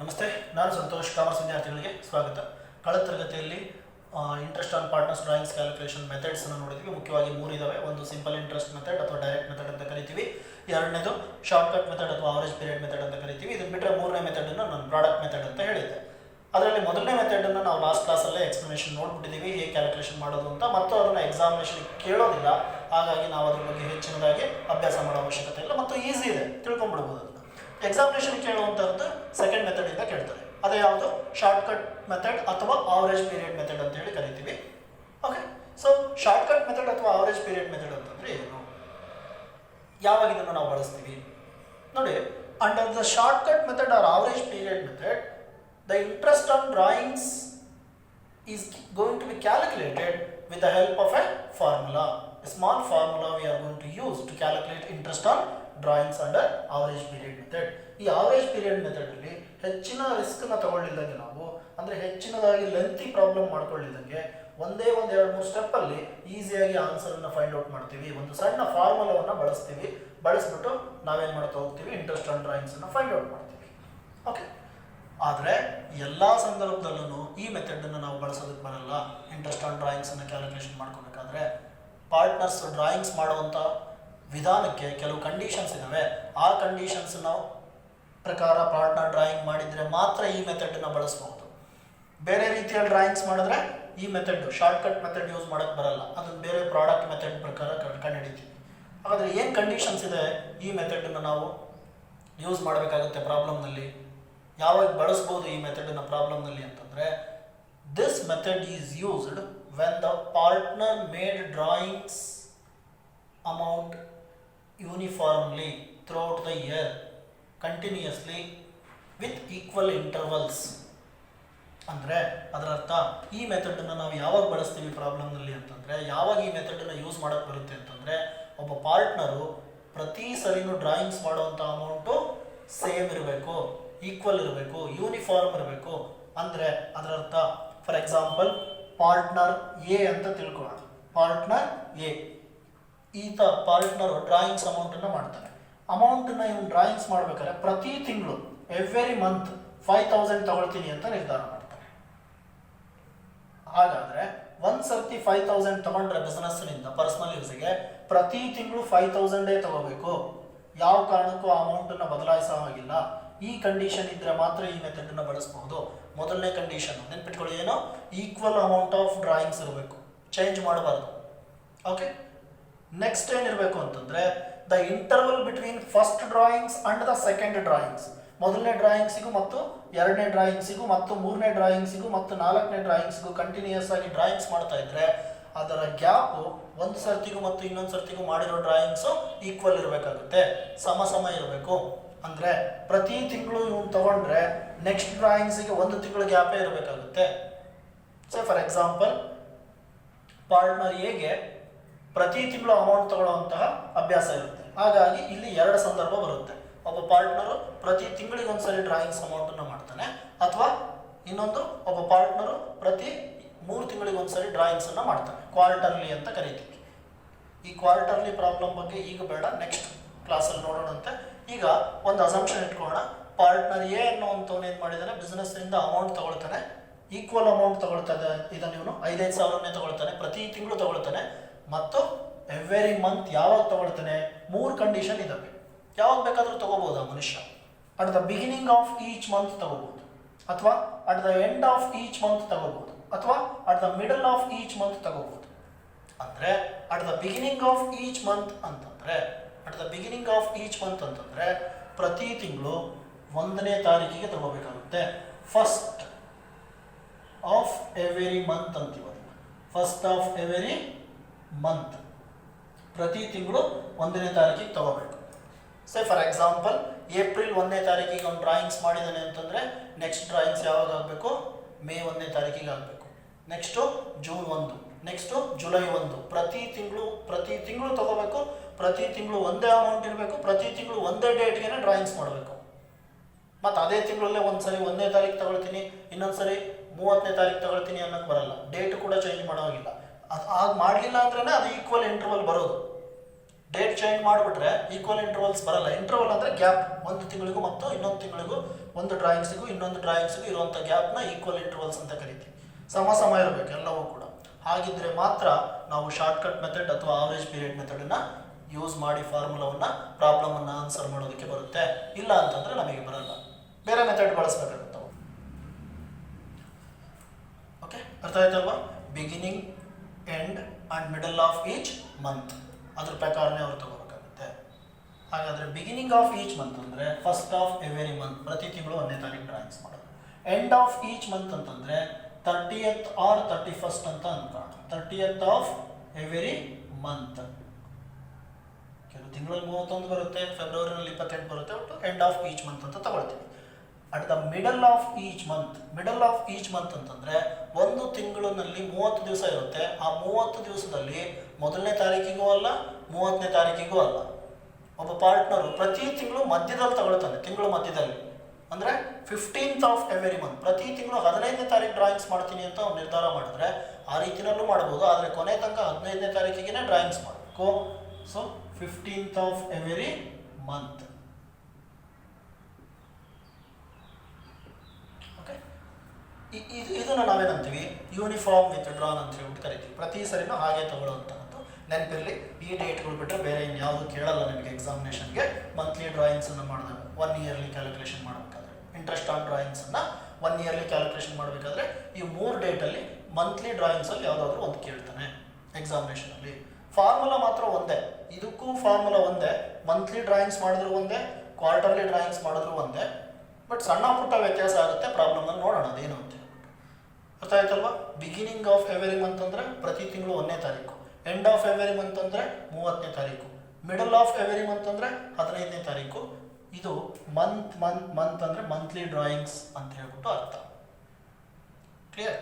ನಮಸ್ತೆ, ನಾನು ಸಂತೋಷ್. ಕಾಮರ್ಸ್ ವಿದ್ಯಾರ್ಥಿಗಳಿಗೆ ಸ್ವಾಗತ. ಕಳೆದ ತರಗತಿಯಲ್ಲಿ interest on partners drawings calculation methods ಅನ್ನು ನೋಡಿದ್ವಿ. ಮುಖ್ಯವಾಗಿ ಮೂರು ಇದಾವೆ. ಒಂದು ಸಿಂಪಲ್ ಇಂಟ್ರೆಸ್ಟ್ ಮೆಥಡ್ ಅಥವಾ ಡೈರೆಕ್ಟ್ ಮೆಥಡ್ ಅಂತ ಕರಿತೀವಿ. ಎರಡನೇದು ಶಾರ್ಟ್ ಕಟ್ ಮೆಥಡ್ ಅಥವಾ ಅವರೇಜ್ ಪೀರಿಯಡ್ ಮೆಥಡ್ ಅಂತ ಕರಿತೀವಿ. ಇದನ್ನು ಬಿಟ್ಟರೆ ಮೂರನೇ ಮೆಥಡ್ ಅನ್ನು ನಾನು ಪ್ರಾಡಕ್ಟ್ ಮೆಥಡ್ ಅಂತ ಹೇಳಿದ್ದೆ. ಅದರಲ್ಲಿ ಮೊದಲನೇ ಮೆಥಡ್ ಅನ್ನು ನಾವು ಲಾಸ್ಟ್ ಕ್ಲಾಸಲ್ಲೇ ಎಕ್ಸ್ಪ್ಲನೇಷನ್ ನೋಡ್ಬಿಟ್ಟಿದ್ದೀವಿ, ಹೇಗೆ ಕ್ಯಾಲ್ಕುಲೇಷನ್ ಮಾಡೋದು ಅಂತ. ಮತ್ತು ಅದನ್ನು ಎಕ್ಸಾಮಿನೇಷನ್ ಕೇಳೋದಿಲ್ಲ, ಹಾಗಾಗಿ ನಾವು ಅದ್ರ ಬಗ್ಗೆ ಹೆಚ್ಚಿನದಾಗಿ ಅಭ್ಯಾಸ ಮಾಡೋ ಅವಶ್ಯಕತೆ ಇಲ್ಲ ಮತ್ತು ಈಸಿ ಇದೆ, ತಿಳ್ಕೊಂಡ್ಬಿಡ್ಬೋದು. ಅದನ್ನು ಎಕ್ಸಾಮಿನೇಷನ್ ಕೇಳುವಂಥದ್ದು ಸೆಕೆಂಡ್ ಮೆಥಡ್ ಇಂದ ಕೇಳ್ತಾರೆ. ಅದೇ ಯಾವುದು? ಶಾರ್ಟ್ ಕಟ್ ಮೆಥಡ್ ಅಥವಾ ಅವರೇಜ್ ಪೀರಿಯಡ್ ಮೆಥಡ್ ಅಂತ ಹೇಳಿ ಕರಿತೀವಿ. Okay, so short cut method ಅಥವಾ ಅವರೇಜ್ ಪೀರಿಯಡ್ ಮೆಥಡ್ ಅಂತಂದ್ರೆ ಏನು, ಯಾವಾಗ ಇದನ್ನು ನಾವು ಬಳಸ್ತೀವಿ ನೋಡಿ. Under the short cut method or average period method, the interest on drawings is going to be calculated with the help of a formula. A small formula we are going to use to calculate interest on drawings under average period method. ಈ average period method ಅಲ್ಲಿ ಹೆಚ್ಚಿನ risk ನ ತಗೊಳ್ಳಿದಂಗೆ, ನಾವು ಅಂದ್ರೆ ಹೆಚ್ಚಿನದಾಗಿ lengthy problem ಮಾಡ್ಕೊಳ್ಳಿದಂಗೆ ಒಂದೇ ಒಂದು ಎರಡು ಮೂರು ಸ್ಟೆಪ್ ಅಲ್ಲಿ ಈಸಿಯಾಗಿ ಆನ್ಸರ್ ಅನ್ನ ಫೈಂಡ್ ಔಟ್ ಮಾಡ್ತೀವಿ. ಒಂದು ಸಣ್ಣ ಫಾರ್ಮುಲಾವನ್ನ ಬಳಸ್ತೀವಿ. ಬಳಸ್ಬಿಟ್ಟು ನಾವೇನ್ ಮಾಡ್ತಾ ಹೋಗ್ತೀವಿ, ಇಂಟ್ರೆಸ್ಟ್ ಆನ್ ಡ್ರಾಯಿಂಗ್ಸ್ ಅನ್ನ ಫೈಂಡ್ ಔಟ್ ಮಾಡ್ತೀವಿ. ಓಕೆ, ಆದರೆ ಎಲ್ಲ ಸಂದರ್ಭದಲ್ಲೂ ಈ ಮೆಥಡನ್ನು ನಾವು ಬಳಸೋದಕ್ಕೆ ಬರಲ್ಲ. ಇಂಟ್ರೆಸ್ಟ್ ಆನ್ ಡ್ರಾಯಿಂಗ್ಸನ್ನು ಕ್ಯಾಲ್ಕುಲೇಷನ್ ಮಾಡ್ಕೋಬೇಕಾದ್ರೆ ಪಾರ್ಟ್ನರ್ಸ್ ಡ್ರಾಯಿಂಗ್ಸ್ ಮಾಡುವಂಥ ವಿಧಾನಕ್ಕೆ ಕೆಲವು ಕಂಡೀಷನ್ಸ್ ಇದ್ದಾವೆ. ಆ ಕಂಡೀಷನ್ಸ್ನ ಪ್ರಕಾರ ಪಾರ್ಟ್ನರ್ ಡ್ರಾಯಿಂಗ್ ಮಾಡಿದರೆ ಮಾತ್ರ ಈ ಮೆಥಡನ್ನು ಬಳಸ್ಬೋದು. ಬೇರೆ ರೀತಿಯಲ್ಲಿ ಡ್ರಾಯಿಂಗ್ಸ್ ಮಾಡಿದ್ರೆ ಈ method short cut method use ಮಾಡೋಕ್ಕೆ ಬರಲ್ಲ. ಅದನ್ನು ಬೇರೆ ಪ್ರಾಡಕ್ಟ್ ಮೆಥಡ್ ಪ್ರಕಾರ ಕಂಡುಹಿಡಿತೀವಿ. ಹಾಗಾದರೆ ಏನು ಕಂಡೀಷನ್ಸ್ ಇದೆ ಈ ಮೆಥಡನ್ನು ನಾವು ಯೂಸ್ ಮಾಡಬೇಕಾಗುತ್ತೆ ಪ್ರಾಬ್ಲಮ್ನಲ್ಲಿ, ಯಾವಾಗ ಬಳಸ್ಬೋದು ಈ ಮೆಥಡನ್ನು ಪ್ರಾಬ್ಲಮ್ನಲ್ಲಿ ಅಂತಂದರೆ, this method is used when the partner made drawings amount uniformly throughout the year continuously with equal intervals. ಅಂದರೆ ಅದರ ಅರ್ಥ, ಈ ಮೆಥಡನ್ನು ನಾವು ಯಾವಾಗ ಬಳಸ್ತೀವಿ ಪ್ರಾಬ್ಲಮ್ನಲ್ಲಿ ಅಂತಂದರೆ, ಯಾವಾಗ ಈ ಮೆಥಡನ್ನು ಯೂಸ್ ಮಾಡೋಕ್ಕೆ ಬರುತ್ತೆ ಅಂತಂದರೆ, ಒಬ್ಬ ಪಾರ್ಟ್ನರು ಪ್ರತಿ ಸರಿನೂ ಡ್ರಾಯಿಂಗ್ಸ್ ಮಾಡುವಂಥ ಅಮೌಂಟು ಸೇಮ್ ಇರಬೇಕು, ಈಕ್ವಲ್ ಇರಬೇಕು, ಯೂನಿಫಾರ್ಮ್ ಇರಬೇಕು. ಅಂದರೆ ಅದರ ಅರ್ಥ, ಫಾರ್ ಎಕ್ಸಾಂಪಲ್ ಪಾರ್ಟ್ನರ್ ಎ ಅಂತ ತಿಳ್ಕೊಳ್ಳೋಣ. ಪಾರ್ಟ್ನರ್ ಎ ಈತ ಪಾರ್ಟ್ನರು ಡ್ರಾಯಿಂಗ್ಸ್ ಅಮೌಂಟನ್ನು ಮಾಡ್ತಾನೆ. ಅಮೌಂಟನ್ನು ಇವನು ಡ್ರಾಯಿಂಗ್ಸ್ ಮಾಡ್ಬೇಕಾದ್ರೆ ಪ್ರತಿ ತಿಂಗಳು ಎವ್ರಿ ಮಂತ್ 5,000 ತಗೊಳ್ತೀನಿ ಅಂತ ನಿರ್ಧಾರ ಮಾಡ್ತಾನೆ. ಹಾಗಾದರೆ ಒಂದು ಸರ್ತಿ 5,000 ತಗೊಂಡ್ರೆ ಬಿಸ್ನೆಸ್ನಿಂದ ಪರ್ಸನಲ್ ಯೂಸಿಗೆ ಪ್ರತಿ ತಿಂಗಳು 5,000 ತಗೋಬೇಕು. ಯಾವ ಕಾರಣಕ್ಕೂ ಆ ಅಮೌಂಟನ್ನು ಬದಲಾಯಿಸೋ ಹಾಗಿಲ್ಲ. ಈ ಕಂಡೀಷನ್ ಇದ್ರೆ ಮಾತ್ರ ಈ ಮೆಥಡನ್ನು ಬಳಸಬಹುದು. ಮೊದಲನೇ ಕಂಡೀಷನ್ ನೆನ್ಪಿಟ್ಕೊಳ್ಳಿ, ಏನು? ಈಕ್ವಲ್ ಅಮೌಂಟ್ ಆಫ್ ಡ್ರಾಯಿಂಗ್ಸ್ ಇರಬೇಕು, ಚೇಂಜ್ ಮಾಡಬಾರ್ದು. ಓಕೆ, ನೆಕ್ಸ್ಟ್ ಏನಿರಬೇಕು ಅಂತಂದ್ರೆ, the interval between first drawings and the second drawings. ಮೊದಲನೇ ಡ್ರಾಯಿಂಗ್ಸಿಗೂ ಮತ್ತು ಎರಡನೇ ಡ್ರಾಯಿಂಗ್ಸಿಗೂ ಮತ್ತು ಮೂರನೇ ಡ್ರಾಯಿಂಗ್ಸಿಗೂ ಮತ್ತು ನಾಲ್ಕನೇ ಡ್ರಾಯಿಂಗ್ಸಿಗೂ ಕಂಟಿನ್ಯೂಯಸ್ ಆಗಿ ಡ್ರಾಯಿಂಗ್ಸ್ ಮಾಡ್ತಾ ಇದ್ರೆ ಅದರ ಗ್ಯಾಪು ಒಂದು ಸರ್ತಿಗೂ ಮತ್ತು ಇನ್ನೊಂದು ಸರ್ತಿಗೂ ಮಾಡಿರೋ ಡ್ರಾಯಿಂಗ್ಸು ಈಕ್ವಲ್ ಇರಬೇಕಾಗುತ್ತೆ, ಸಮ ಇರಬೇಕು. ಅಂದರೆ ಪ್ರತಿ ತಿಂಗಳು ಇವನು ತಗೊಂಡ್ರೆ ನೆಕ್ಸ್ಟ್ ಡ್ರಾಯಿಂಗ್ಸಿಗೆ ಒಂದು ತಿಂಗಳು ಗ್ಯಾಪೇ ಇರಬೇಕಾಗುತ್ತೆ. ಸೊ ಫಾರ್ ಎಕ್ಸಾಂಪಲ್ ಪಾರ್ಟ್ನರ್ ಎಗೆ ಪ್ರತಿ ತಿಂಗಳು ಅಮೌಂಟ್ ತಗೊಳ್ಳುವಂತಹ ಅಭ್ಯಾಸ ಇರುತ್ತೆ. ಹಾಗಾಗಿ ಇಲ್ಲಿ ಎರಡು ಸಂದರ್ಭ ಬರುತ್ತೆ. ಒಬ್ಬ ಪಾರ್ಟ್ನರು ಪ್ರತಿ ತಿಂಗಳಿಗೆ ಒಂದ್ಸರಿ ಡ್ರಾಯಿಂಗ್ಸ್ ಅಮೌಂಟನ್ನು ಮಾಡ್ತಾನೆ, ಅಥವಾ ಇನ್ನೊಂದು ಒಬ್ಬ ಪಾರ್ಟ್ನರು ಪ್ರತಿ 3 ತಿಂಗಳಿಗೆ ಒಂದ್ಸರಿ ಡ್ರಾಯಿಂಗ್ಸನ್ನು ಮಾಡ್ತಾನೆ. ಕ್ವಾರ್ಟರ್ಲಿ ಅಂತ ಕರಿತೀವಿ. ಈ ಕ್ವಾರ್ಟರ್ಲಿ ಪ್ರಾಬ್ಲಮ್ ಬಗ್ಗೆ ಈಗ ಬೇಡ, ನೆಕ್ಸ್ಟ್ ಕ್ಲಾಸಲ್ಲಿ ನೋಡೋಣಂತೆ. ಈಗ ಒಂದು ಅಸಂಪ್ಷನ್ ಇಟ್ಕೊಳ್ಳೋಣ. ಪಾರ್ಟ್ನರ್ ಎ ಅನ್ನೋಂಥವ್ನು ಏನು ಮಾಡಿದಾನೆ, ಬಿಸ್ನೆಸ್ನಿಂದ ಅಮೌಂಟ್ ತಗೊಳ್ತಾನೆ, ಈಕ್ವಲ್ ಅಮೌಂಟ್ ತಗೊಳ್ತಾನೆ. ಇದನ್ನು ಇವನು 5,000 ಸಾವಿರನೇ ತಗೊಳ್ತಾನೆ, ಪ್ರತಿ ತಿಂಗಳು ತಗೊಳ್ತಾನೆ. ಮತ್ತು ಎವ್ರಿ ಮಂತ್ ಯಾವಾಗ ತಗೊಳ್ತಾನೆ, 3 ಕಂಡೀಷನ್ ಇದ್ದಾವೆ. ಯಾವಾಗ ಬೇಕಾದರೂ ತಗೋಬಹುದು ಆ ಮನುಷ್ಯ. At the beginning of each month ತಗೋಬಹುದು, ಅಥವಾ at the end of each month ತಗೋಬಹುದು, ಅಥವಾ at the middle of each month ತಗೋಬಹುದು. ಅಂದರೆ at the beginning of each month ಅಂತಂದರೆ ಪ್ರತಿ ತಿಂಗಳು 1ನೇ ತಾರೀಕಿಗೆ ತಗೋಬೇಕಾಗುತ್ತೆ. ಫಸ್ಟ್ ಆಫ್ ಎವರಿ ಮಂತ್ ಅಂತೀವಿ. ಫಸ್ಟ್ ಆಫ್ ಎವರಿ ಮಂತ್ ಪ್ರತಿ ತಿಂಗಳು 1ನೇ ತಾರೀಕಿಗೆ ತಗೋಬೇಕು. ಸೇ ಫಾರ್ ಎಕ್ಸಾಂಪಲ್ ಏಪ್ರಿಲ್ 1ನೇ ತಾರೀಕಿಗೆ ಅವ್ನು ಡ್ರಾಯಿಂಗ್ಸ್ ಮಾಡಿದ್ದಾನೆ ಅಂತಂದರೆ ನೆಕ್ಸ್ಟ್ ಡ್ರಾಯಿಂಗ್ಸ್ ಯಾವಾಗ ಆಗಬೇಕು, ಮೇ 1ನೇ ತಾರೀಕಿಗೆ ಆಗಬೇಕು. Next June 1, next July 1. ಪ್ರತಿ ತಿಂಗಳು ತಗೋಬೇಕು. ಪ್ರತಿ ತಿಂಗಳು ಒಂದೇ ಅಮೌಂಟ್ ಇರಬೇಕು. ಪ್ರತಿ ತಿಂಗಳು ಒಂದೇ ಡೇಟ್ಗೆ ಡ್ರಾಯಿಂಗ್ಸ್ ಮಾಡಬೇಕು. ಮತ್ತು ಅದೇ ತಿಂಗಳಲ್ಲೇ ಒಂದ್ಸರಿ 1ನೇ ತಾರೀಕು ತಗೊಳ್ತೀನಿ, ಇನ್ನೊಂದ್ಸರಿ 30ನೇ ತಾರೀಕು ತಗೊಳ್ತೀನಿ ಅನ್ನೋಕ್ಕೆ ಬರಲ್ಲ. ಡೇಟ್ ಕೂಡ ಚೇಂಜ್ ಮಾಡೋಗಿಲ್ಲ. ಅದು ಆಗ ಮಾಡಲಿಲ್ಲ ಅಂದ್ರೇ ಅದು ಈಕ್ವಲ್ ಇಂಟರ್ವಲ್ ಬರೋದು. ಡೇಟ್ ಚೇಂಜ್ ಮಾಡಿಬಿಟ್ರೆ ಈಕ್ವಲ್ ಇಂಟರ್ವಲ್ಸ್ ಬರಲ್ಲ. ಇಂಟರ್ವಲ್ ಅಂದರೆ ಗ್ಯಾಪ್, ಒಂದು ತಿಂಗಳಿಗೂ ಮತ್ತು ಇನ್ನೊಂದು ತಿಂಗಳಿಗೂ, ಒಂದು ಡ್ರಾಯಿಂಗ್ಸಿಗೂ ಇನ್ನೊಂದು ಡ್ರಾಯಿಂಗ್ಸಿಗೂ ಇರುವಂಥ ಗ್ಯಾಪ್ನ ಈಕ್ವಲ್ ಇಂಟರ್ವಲ್ಸ್ ಅಂತ ಕರಿತೀವಿ. ಸಮ ಇರಬೇಕು ಎಲ್ಲವೂ ಕೂಡ. ಹಾಗಿದ್ರೆ ಮಾತ್ರ ನಾವು ಶಾರ್ಟ್ಕಟ್ ಮೆಥಡ್ ಅಥವಾ ಆವರೇಜ್ ಪೀರಿಯಡ್ ಮೆಥಡನ್ನು ಯೂಸ್ ಮಾಡಿ ಫಾರ್ಮುಲಾವನ್ನು ಪ್ರಾಬ್ಲಮನ್ನು ಆನ್ಸರ್ ಮಾಡೋದಕ್ಕೆ ಬರುತ್ತೆ. ಇಲ್ಲ ಅಂತಂದರೆ ನಮಗೆ ಬರಲ್ಲ, ಬೇರೆ ಮೆಥಡ್ ಬಳಸಬೇಕಾಗುತ್ತೆ. ಓಕೆ, ಅರ್ಥ ಆಯ್ತಲ್ವಾ? Beginning, end and middle of each month ಅದ್ರ ಪ್ರಕಾರನೇ ಅವ್ರು ತಗೋಬೇಕಾಗುತ್ತೆ. ಹಾಗಾದರೆ ಬಿಗಿನಿಂಗ್ ಆಫ್ ಈಚ್ ಮಂತ್ ಅಂದರೆ ಫಸ್ಟ್ ಆಫ್ ಎವ್ರಿ ಮಂತ್, ಪ್ರತಿ ತಿಂಗಳು 1ನೇ ತಾರೀಕು ಡ್ರಾಯಿಂಗ್ಸ್ ಮಾಡೋದು. ಎಂಡ್ ಆಫ್ ಈಚ್ ಮಂತ್ ಅಂತಂದರೆ 30th ಆರ್ 31st ಅಂತ ಅನ್ಕೋಣ. 30th of every month. ಕೆಲವು ತಿಂಗಳಲ್ಲಿ 31 ಬರುತ್ತೆ, ಫೆಬ್ರವರಿನಲ್ಲಿ 28 ಬರುತ್ತೆ, ಒಟ್ಟು ಎಂಡ್ ಆಫ್ ಈಚ್ ಮಂತ್ ಅಂತ ತಗೊಳ್ತೀವಿ. At the middle of each month, middle of each month ಅಂತಂದರೆ ಒಂದು ತಿಂಗಳಿನಲ್ಲಿ 30 ದಿವಸ ಇರುತ್ತೆ. ಆ 30 ದಿವಸದಲ್ಲಿ 1ನೇ ತಾರೀಕಿಗೂ ಅಲ್ಲ, 30ನೇ ತಾರೀಕಿಗೂ ಅಲ್ಲ. ಒಬ್ಬ ಪಾರ್ಟ್ನರು ಪ್ರತಿ ತಿಂಗಳು ಮಧ್ಯದಲ್ಲಿ ತಗೊಳ್ತಾನೆ, ತಿಂಗಳು ಮಧ್ಯದಲ್ಲಿ. ಅಂದರೆ 15th ಆಫ್ ಎವ್ರಿ ಮಂತ್, ಪ್ರತಿ ತಿಂಗಳು 15ನೇ ತಾರೀಕು ಡ್ರಾಯಿಂಗ್ಸ್ ಮಾಡ್ತೀನಿ ಅಂತ ಅವ್ನು ನಿರ್ಧಾರ ಮಾಡಿದ್ರೆ ಆ ರೀತಿಯಲ್ಲೂ ಮಾಡ್ಬೋದು. ಆದರೆ ಕೊನೆ ತನಕ 15ನೇ ತಾರೀಕಿಗೆ ಡ್ರಾಯಿಂಗ್ಸ್ ಮಾಡಬೇಕು. So 15th of every month. Okay, ಇದನ್ನು ನಾವೇನಂತೀವಿ ಯೂನಿಫಾರ್ಮ್ ವಿತ್ಡ್ರಾನ್ ಅಂತ ಹೇಳ್ಬಿಟ್ಟು ಕರಿತೀವಿ. ಪ್ರತಿ ಸರಿನೂ ಹಾಗೆ ತಗೊಳ್ಳೋವಂಥದ್ದು. ನೆನಪಿರಲಿ, ಈ ಡೇಟ್ಗಳು ಬಿಟ್ಟರೆ ಬೇರೆ ಇನ್ಯಾವುದು ಕೇಳಲ್ಲ ನಿಮಗೆ ಎಕ್ಸಾಮಿನೇಷನ್ಗೆ. ಮಂತ್ಲಿ ಡ್ರಾಯಿಂಗ್ಸನ್ನು ಮಾಡಿದಾಗ 1 ಇಯರ್ಲಿ ಕ್ಯಾಲ್ಕುಲೇಷನ್ ಮಾಡಬೇಕಾದ್ರೆ, ಇಂಟ್ರೆಸ್ಟ್ ಆನ್ ಡ್ರಾಯಿಂಗ್ಸನ್ನು 1 ಇಯರ್ಲಿ ಕ್ಯಾಲ್ಕುಲೇಷನ್ ಮಾಡಬೇಕಾದ್ರೆ ಈ 3 ಡೇಟಲ್ಲಿ ಮಂತ್ಲಿ ಡ್ರಾಯಿಂಗ್ಸಲ್ಲಿ ಯಾವುದಾದ್ರೂ ಒಂದು ಕೇಳ್ತಾನೆ ಎಕ್ಸಾಮಿನೇಷನಲ್ಲಿ. ಫಾರ್ಮುಲಾ ಮಾತ್ರ ಒಂದೇ, ಇದಕ್ಕೂ ಫಾರ್ಮುಲಾ ಒಂದೇ. ಮಂತ್ಲಿ ಡ್ರಾಯಿಂಗ್ಸ್ ಮಾಡಿದ್ರು ಒಂದೇ, ಕ್ವಾರ್ಟರ್ಲಿ ಡ್ರಾಯಿಂಗ್ಸ್ ಮಾಡಿದ್ರು ಒಂದೇ. ಬಟ್ ಸಣ್ಣ ಪುಟ್ಟ ವ್ಯತ್ಯಾಸ ಆಗುತ್ತೆ. ಪ್ರಾಬ್ಲಮನ್ನು ನೋಡೋಣ ಅದೇನು ಅಂತ. ಅರ್ಥ ಆಯ್ತಲ್ವಾ? ಬಿಗಿನಿಂಗ್ ಆಫ್ ಎವ್ರಿ ಮಂತ್ ಅಂದರೆ ಪ್ರತಿ ತಿಂಗಳು 1ನೇ ತಾರೀಕು, ಎಂಡ್ ಆಫ್ ಎವ್ರಿ ಮಂತ್ ಅಂದರೆ 30ನೇ ತಾರೀಕು, ಮಿಡಲ್ ಆಫ್ ಎವ್ರಿ ಮಂತ್ ಅಂದರೆ 15ನೇ ತಾರೀಕು. ಇದು ಮಂತ್ ಅಂದರೆ ಮಂತ್ಲಿ ಡ್ರಾಯಿಂಗ್ಸ್ ಅಂತ ಹೇಳ್ಬಿಟ್ಟು ಅರ್ಥ. ಕ್ಲಿಯರ್?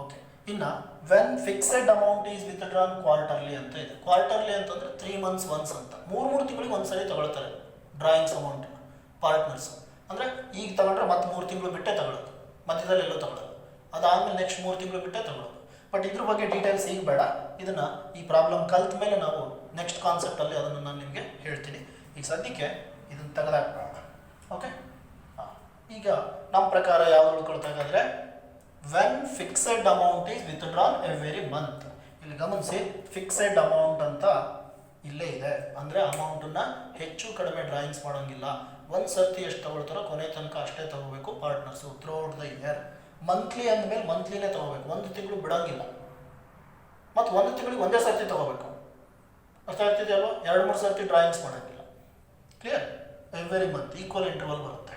ಓಕೆ. ಇನ್ನು when fixed amount is withdrawn quarterly ಅಂತ ಇದೆ. ಕ್ವಾರ್ಟರ್ಲಿ ಅಂತಂದರೆ 3 months ಒನ್ಸ್ ಅಂತ, 3 ತಿಂಗಳಿಗೆ ಒಂದ್ಸರಿ ತಗೊಳ್ತಾರೆ ಡ್ರಾಯಿಂಗ್ಸ್ ಅಮೌಂಟ್ ಪಾರ್ಟ್ನರ್ಸ್. ಅಂದರೆ ಈಗ ತಗೊಂಡ್ರೆ ಮತ್ತೆ 3 ತಿಂಗಳು ಬಿಟ್ಟೆ ತಗೊಳ್ಳೋದು, ಮಧ್ಯದಲ್ಲಿ ಎಲ್ಲೂ ತಗೊಳ್ಳೋದು. ಅದಾದಮೇಲೆ ನೆಕ್ಸ್ಟ್ 3 ತಿಂಗಳು ಬಿಟ್ಟೆ ತಗೊಳ್ಳೋದು. ಬಟ್ ಇದ್ರ ಬಗ್ಗೆ ಡೀಟೇಲ್ಸ್ ಈಗ ಬೇಡ. ಇದನ್ನು ಈ ಪ್ರಾಬ್ಲಮ್ ಕಲ್ತ ಮೇಲೆ ನಾವು ನೆಕ್ಸ್ಟ್ ಕಾನ್ಸೆಪ್ಟಲ್ಲಿ ಅದನ್ನು ನಾನು ನಿಮಗೆ ಹೇಳ್ತೀನಿ. ಈಗ ಸದ್ಯಕ್ಕೆ ಇದನ್ನು ತೆಗೆದಾಕ್ಬೇಡ. ಓಕೆ, ಈಗ ನಮ್ಮ ಪ್ರಕಾರ ಯಾವ್ದು ಉಳ್ಕೊಳ್ತಾಗಾದ್ರೆ when fixed amount is withdrawn every month. ಇಲ್ಲಿ ಗಮನಿಸಿ, ಫಿಕ್ಸೆಡ್ ಅಮೌಂಟ್ ಅಂತ ಇಲ್ಲೇ ಇದೆ. ಅಂದರೆ ಅಮೌಂಟನ್ನು ಹೆಚ್ಚು ಕಡಿಮೆ ಡ್ರಾಯಿಂಗ್ಸ್ ಮಾಡೋಂಗಿಲ್ಲ. ಒಂದು ಸರ್ತಿ ಎಷ್ಟು ತಗೊಳ್ತಾರೋ ಕೊನೆ ತನಕ ಅಷ್ಟೇ ತಗೋಬೇಕು partners throughout the year. Monthly ಅಂದಮೇಲೆ ಮಂತ್ಲಿನೇ ತಗೋಬೇಕು, 1 ತಿಂಗಳು ಬಿಡೋಂಗಿಲ್ಲ. ಮತ್ತು 1 ತಿಂಗಳಿಗೆ ಒಂದೇ ಸರ್ತಿ ತಗೋಬೇಕು. ಅರ್ಥ ಆಗ್ತಿದೆ ಅಲ್ವಾ? 2-3 ಸರ್ತಿ ಡ್ರಾಯಿಂಗ್ಸ್ ಮಾಡೋಂಗಿಲ್ಲ. Clear? Every month equal interval ಬರುತ್ತೆ.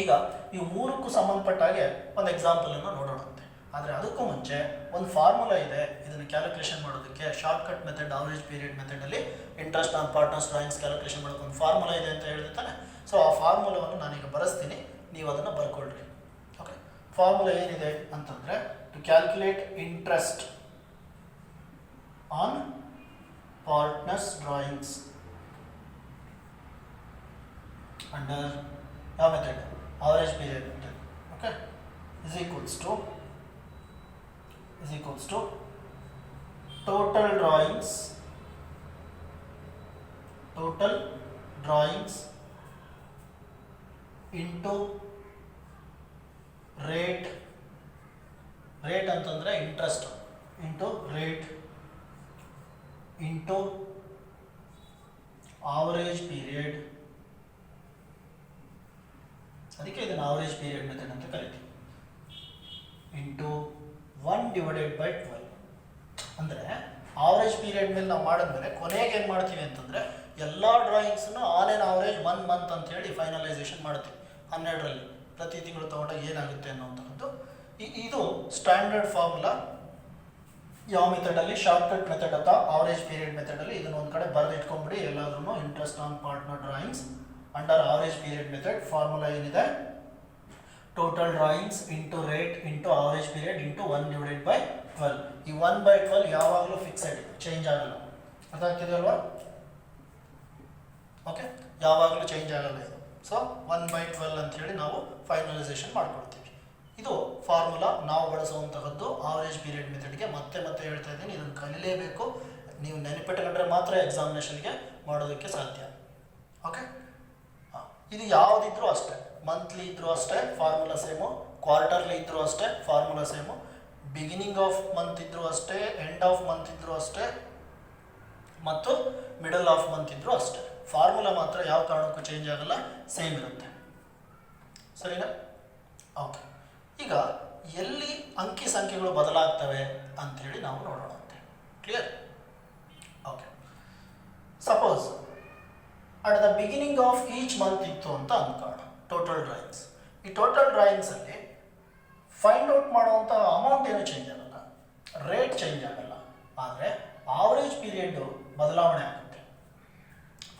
ಈಗ ಇವು 3ಕ್ಕೂ ಸಂಬಂಧಪಟ್ಟ ಹಾಗೆ ಒಂದು ಎಕ್ಸಾಂಪಲನ್ನು ನೋಡೋಣಂತೆ. ಆದರೆ ಅದಕ್ಕೂ ಮುಂಚೆ ಒಂದು ಫಾರ್ಮುಲಾ ಇದೆ. ಇದನ್ನು ಕ್ಯಾಲ್ಕುಲೇಷನ್ ಮಾಡೋದಕ್ಕೆ ಶಾರ್ಟ್ಕಟ್ ಮೆಥಡ್, ಆವರೇಜ್ ಪೀರಿಯಡ್ ಮೆಥಡಲ್ಲಿ interest on partners drawings calculation ಮಾಡೋಕ್ಕೆ ಒಂದು ಫಾರ್ಮುಲಾ ಇದೆ ಅಂತ ಹೇಳಿದೆ ತಾನೆ. ಸೊ ಆ ಫಾರ್ಮುಲಾವನ್ನು ನಾನೀಗ ಬರೆಸ್ತೀನಿ, ನೀವು ಅದನ್ನು ಬರ್ಕೊಳ್ರಿ. ಓಕೆ, ಫಾರ್ಮುಲಾ ಏನಿದೆ ಅಂತಂದರೆ to calculate interest on partners drawings under ಯಾವ method? Average period method. Okay, is equals to total drawings into rate ಅಂತಂದರೆ interest, into rate into average period. ಅದಕ್ಕೆ ಇದನ್ನು ಆವರೇಜ್ ಪೀರಿಯಡ್ ಮೆಥಡ್ ಅಂತ ಕರಿತೀವಿ. ಇಂಟು 1/12. ಅಂದರೆ average period ಮೇಲೆ ನಾವು ಮಾಡಿದ್ಮೇಲೆ ಕೊನೆಗೆ ಏನು ಮಾಡ್ತೀವಿ ಅಂತಂದರೆ ಎಲ್ಲ ಡ್ರಾಯಿಂಗ್ಸನ್ನು ಆನ್ ಆನ್ ಆವರೇಜ್ 1 month ಅಂತೇಳಿ ಫೈನಲೈಸೇಷನ್ ಮಾಡ್ತೀವಿ. 12ರಲ್ಲಿ ಪ್ರತಿ ತಿಂಗಳು ತೊಗೊಂಡಾಗ ಏನಾಗುತ್ತೆ ಅನ್ನೋವಂಥದ್ದು. ಇದು ಸ್ಟ್ಯಾಂಡರ್ಡ್ ಫಾರ್ಮುಲಾ. ಯಾವ ಮೆಥಡಲ್ಲಿ? ಶಾರ್ಟ್ಕಟ್ ಮೆಥಡ್ ಅಥವಾ ಆವರೇಜ್ ಪೀರಿಯಡ್ ಮೆಥಡಲ್ಲಿ ಇದನ್ನು ಒಂದು ಕಡೆ ಬರೆದಿಟ್ಕೊಂಡ್ಬಿಡಿ ಎಲ್ಲಾದ್ರೂ. Interest on partner drawings under average period method. Formula ಏನಿದೆ? Total drawings into rate into average period into 1/12. ಈ 1/12 ಯಾವಾಗಲೂ ಫಿಕ್ಸೆಡ್, ಚೇಂಜ್ ಆಗಲ್ಲ. ಅರ್ಥ ಆಗ್ತಿದೆ ಅಲ್ವಾ? ಓಕೆ, ಯಾವಾಗಲೂ ಚೇಂಜ್ ಆಗಲ್ಲ ಇದು. ಸೊ 1/12 ಅಂಥೇಳಿ ನಾವು ಫೈನಲೈಸೇಷನ್ ಮಾಡ್ಕೊಳ್ತೀವಿ. ಇದು ಫಾರ್ಮುಲಾ ನಾವು ಬಳಸುವಂತಹದ್ದು ಆವರೇಜ್ ಪೀರಿಯಡ್ ಮೆಥಡ್ಗೆ. ಮತ್ತೆ ಹೇಳ್ತಾ ಇದ್ದೀನಿ, ಇದನ್ನು ಕಲಿಲೇಬೇಕು. ನೀವು ನೆನಪಿಟ್ಟುಕೊಂಡ್ರೆ ಮಾತ್ರ ಎಕ್ಸಾಮಿನೇಷನ್ಗೆ ಮಾಡೋದಕ್ಕೆ ಸಾಧ್ಯ. ಓಕೆ, ಇದು ಯಾವುದಿದ್ರೂ ಅಷ್ಟೇ, ಮಂತ್ಲಿ ಇದ್ದರೂ ಅಷ್ಟೇ ಫಾರ್ಮುಲಾ ಸೇಮು, ಕ್ವಾರ್ಟರ್ಲಿ ಇದ್ದರೂ ಅಷ್ಟೇ formula same, beginning of month ಇದ್ದರೂ ಅಷ್ಟೇ, ಎಂಡ್ ಆಫ್ ಮಂತ್ ಇದ್ದರೂ ಅಷ್ಟೇ, ಮತ್ತು ಮಿಡಲ್ ಆಫ್ ಮಂತ್ ಇದ್ದರೂ ಅಷ್ಟೇ. ಫಾರ್ಮುಲಾ ಮಾತ್ರ ಯಾವ ಕಾರಣಕ್ಕೂ ಚೇಂಜ್ ಆಗಲ್ಲ, ಸೇಮ್ ಇರುತ್ತೆ. ಸರಿನಾ? ಓಕೆ, ಈಗ ಎಲ್ಲಿ ಅಂಕಿ ಸಂಖ್ಯೆಗಳು ಬದಲಾಗ್ತವೆ ಅಂಥೇಳಿ ನಾವು ನೋಡೋಣಂತೆ. Clear? Okay, suppose at the beginning of each month ಇತ್ತು ಅಂತ ಅಂದ್ಕೊಳ್ಳೋಣ ಟೋಟಲ್ ಡ್ರಾಯಿಂಗ್ಸ್. ಈ ಟೋಟಲ್ ಡ್ರಾಯಿಂಗ್ಸಲ್ಲಿ ಫೈಂಡ್ ಔಟ್ ಮಾಡುವಂಥ ಅಮೌಂಟ್ ಏನೂ ಚೇಂಜ್ ಆಗಲ್ಲ, ರೇಟ್ ಚೇಂಜ್ ಆಗಲ್ಲ, ಆದರೆ ಆವರೇಜ್ ಪೀರಿಯಡ್ಡು ಬದಲಾವಣೆ ಆಗುತ್ತೆ.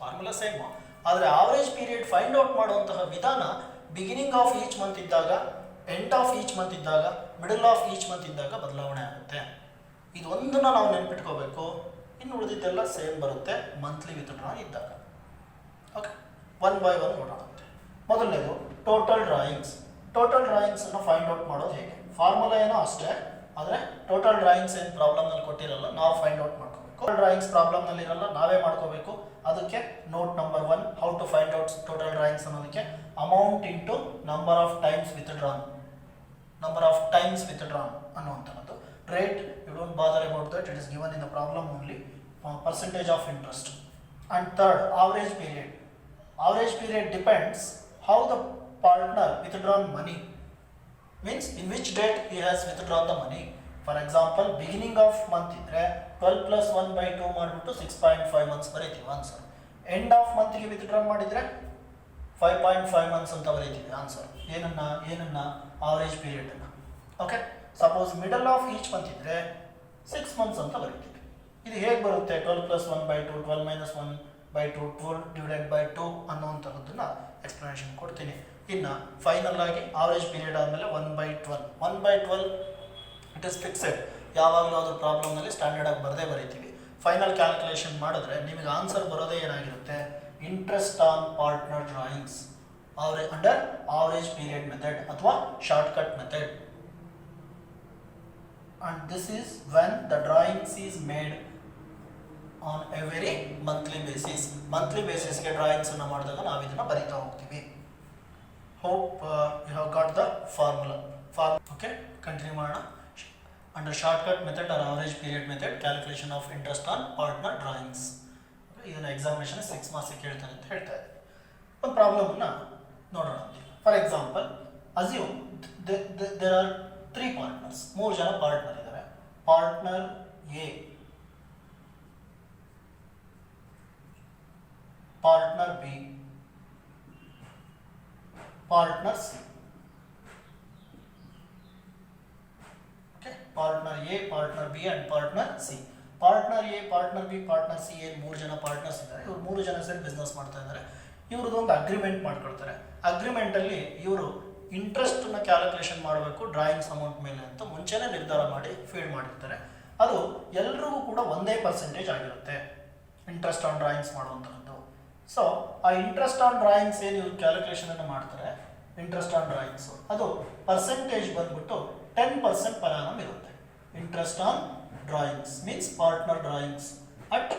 ಫಾರ್ಮುಲಾ ಸೇಮು, ಆದರೆ ಆವರೇಜ್ ಪೀರಿಯಡ್ ಫೈಂಡ್ ಔಟ್ ಮಾಡುವಂತಹ ವಿಧಾನ ಬಿಗಿನಿಂಗ್ ಆಫ್ ಈಚ್ ಮಂತ್ ಇದ್ದಾಗ, ಎಂಡ್ ಆಫ್ ಈಚ್ ಮಂತ್ ಇದ್ದಾಗ, ಮಿಡಲ್ ಆಫ್ ಈಚ್ ಮಂತ್ ಇದ್ದಾಗ ಬದಲಾವಣೆ ಆಗುತ್ತೆ. ಇದೊಂದನ್ನು ನಾವು ನೆನ್ಪಿಟ್ಕೋಬೇಕು. ಇನ್ನು ಉಳಿದಿದ್ದೆಲ್ಲ ಸೇಮ್ ಬರುತ್ತೆ ಮಂತ್ಲಿ ವಿತ್ಡ್ರಾ ಇದ್ದಾಗ. ಓಕೆ, ಒನ್ ಬೈ ಒನ್ ನೋಡೋಣಂತೆ. ಮೊದಲನೇದು ಟೋಟಲ್ ಡ್ರಾಯಿಂಗ್ಸ್. ಟೋಟಲ್ ಡ್ರಾಯಿಂಗ್ಸನ್ನು ಫೈಂಡ್ ಔಟ್ ಮಾಡೋದು ಹೇಗೆ? ಫಾರ್ಮುಲಾ ಏನೋ ಅಷ್ಟೇ, ಆದರೆ ಟೋಟಲ್ ಡ್ರಾಯಿಂಗ್ಸ್ ಏನು ಪ್ರಾಬ್ಲಮ್ನಲ್ಲಿ ಕೊಟ್ಟಿರಲ್ಲ, ನಾವು ಫೈಂಡ್ ಔಟ್ ಮಾಡ್ಕೋಬೇಕು. ಟೋಟಲ್ ಡ್ರಾಯಿಂಗ್ಸ್ ಪ್ರಾಬ್ಲಮ್ನಲ್ಲಿ ಇರಲ್ಲ, ನಾವೇ ಮಾಡ್ಕೋಬೇಕು. ಅದಕ್ಕೆ note number 1, how to find out total drawings ಅನ್ನೋದಕ್ಕೆ amount into number of times withdrawn, number of times withdrawn ಅನ್ನುವಂಥದ್ದು. Rate, you don't bother about that, it is given in the problem only. Percentage of interest. And third, average period. Average period depends how the partner withdrawn money, means in which date he has withdrawn the money. For example, beginning of month ಇದ್ರೆ 12 plus 1 by 2 ಮಾಡಿಬಿಟ್ಟು 6.5 months ಬರೀತೀವಿ answer. End of ಮಂತ್ಗೆ withdraw ಮಾಡಿದರೆ 5.5 months ಅಂತ ಬರೀತೀವಿ answer. ಏನನ್ನ average ಪೀರಿಯಡನ್ನು. Okay, suppose middle of each month ಇದ್ದರೆ 6 months ಅಂತ ಬರೀತೀವಿ. ಇದು ಹೇಗೆ ಬರುತ್ತೆ? 12 plus 1 by 2, 12 minus 1 by 2, 12 divided by 2 ಅನ್ನುವಂಥದ್ದನ್ನು ಎಕ್ಸ್ಪ್ಲನೇಷನ್ ಕೊಡ್ತೀನಿ. ಇನ್ನು ಫೈನಲ್ ಆಗಿ ಆವರೇಜ್ ಪೀರಿಯಡ್ ಆದಮೇಲೆ 1/12. 1/12 ಇಟ್ ಇಸ್ ಫಿಕ್ಸೆಡ್. ಯಾವಾಗಲೂ ಅದ್ರ ಪ್ರಾಬ್ಲಮ್ನಲ್ಲಿ ಸ್ಟ್ಯಾಂಡರ್ಡ್ ಆಗಿ ಬರದೇ ಬರೀತೀವಿ. ಫೈನಲ್ ಕ್ಯಾಲ್ಕುಲೇಷನ್ ಮಾಡಿದ್ರೆ ನಿಮಗೆ ಆನ್ಸರ್ ಬರೋದೇ ಏನಾಗಿರುತ್ತೆ? Interest on partner drawings under average period method ಅಥವಾ shortcut method. And this is when the drawings is made on every monthly basis. Monthly ಬೇಸಿಸ್ಗೆ ಡ್ರಾಯಿಂಗ್ಸನ್ನು ಮಾಡಿದಾಗ ನಾವು ಇದನ್ನು ಬರಿತಾ ಹೋಗ್ತೀವಿ. Hope you have got the formula. Okay, continue ಮಾಡೋಣ. Under shortcut method or average period method, calculation of interest on partner drawings. ಇದನ್ನು examination 6 ಮಾರ್ಕ್ಸಿಗೆ ಕೇಳ್ತಾನೆ ಅಂತ ಹೇಳ್ತಾ ಇದ್ದಾರೆ. ಒಂದು ಪ್ರಾಬ್ಲಮನ್ನು ನೋಡೋಣ. For example, assume there are 3 partners. 3 ಜನ ಪಾರ್ಟ್ನರ್ ಇದ್ದಾರೆ. Partner A, partner B, partner C. Okay, partner A, partner B and partner C. Partner A, partner B, partner C ಏನು 3 ಜನ ಪಾರ್ಟ್ನರ್ಸ್ ಇದ್ದಾರೆ. ಇವರು 3 ಜನ ಸೇರಿ ಬಿಸ್ನೆಸ್ ಮಾಡ್ತಾ ಇದ್ದಾರೆ. ಇವ್ರದ್ದೊಂದು ಅಗ್ರಿಮೆಂಟ್ ಮಾಡ್ಕೊಳ್ತಾರೆ. ಅಗ್ರಿಮೆಂಟಲ್ಲಿ ಇವರು ಇಂಟ್ರೆಸ್ಟನ್ನು ಕ್ಯಾಲ್ಕುಲೇಷನ್ ಮಾಡಬೇಕು ಡ್ರಾಯಿಂಗ್ಸ್ ಅಮೌಂಟ್ ಮೇಲೆ ಅಂತ ಮುಂಚೆನೇ ನಿರ್ಧಾರ ಮಾಡಿ ಫೀಡ್ ಮಾಡಿರ್ತಾರೆ. ಅದು ಎಲ್ರಿಗೂ ಕೂಡ ಒಂದೇ ಪರ್ಸೆಂಟೇಜ್ ಆಗಿರುತ್ತೆ ಇಂಟ್ರೆಸ್ಟ್ ಆನ್ ಡ್ರಾಯಿಂಗ್ಸ್ ಮಾಡುವಂಥದ್ದು. ಸೊ ಆ ಇಂಟ್ರೆಸ್ಟ್ ಆನ್ ಡ್ರಾಯಿಂಗ್ಸ್ ಏನು ಇವ್ರು ಕ್ಯಾಲ್ಕುಲೇಷನನ್ನು ಮಾಡ್ತಾರೆ, ಇಂಟ್ರೆಸ್ಟ್ ಆನ್ ಡ್ರಾಯಿಂಗ್ಸು, ಅದು ಪರ್ಸೆಂಟೇಜ್ ಬಂದ್ಬಿಟ್ಟು 10% ಪರ್ ಆನಮ್ ಇರುತ್ತೆ. Interest on drawings means partner drawings at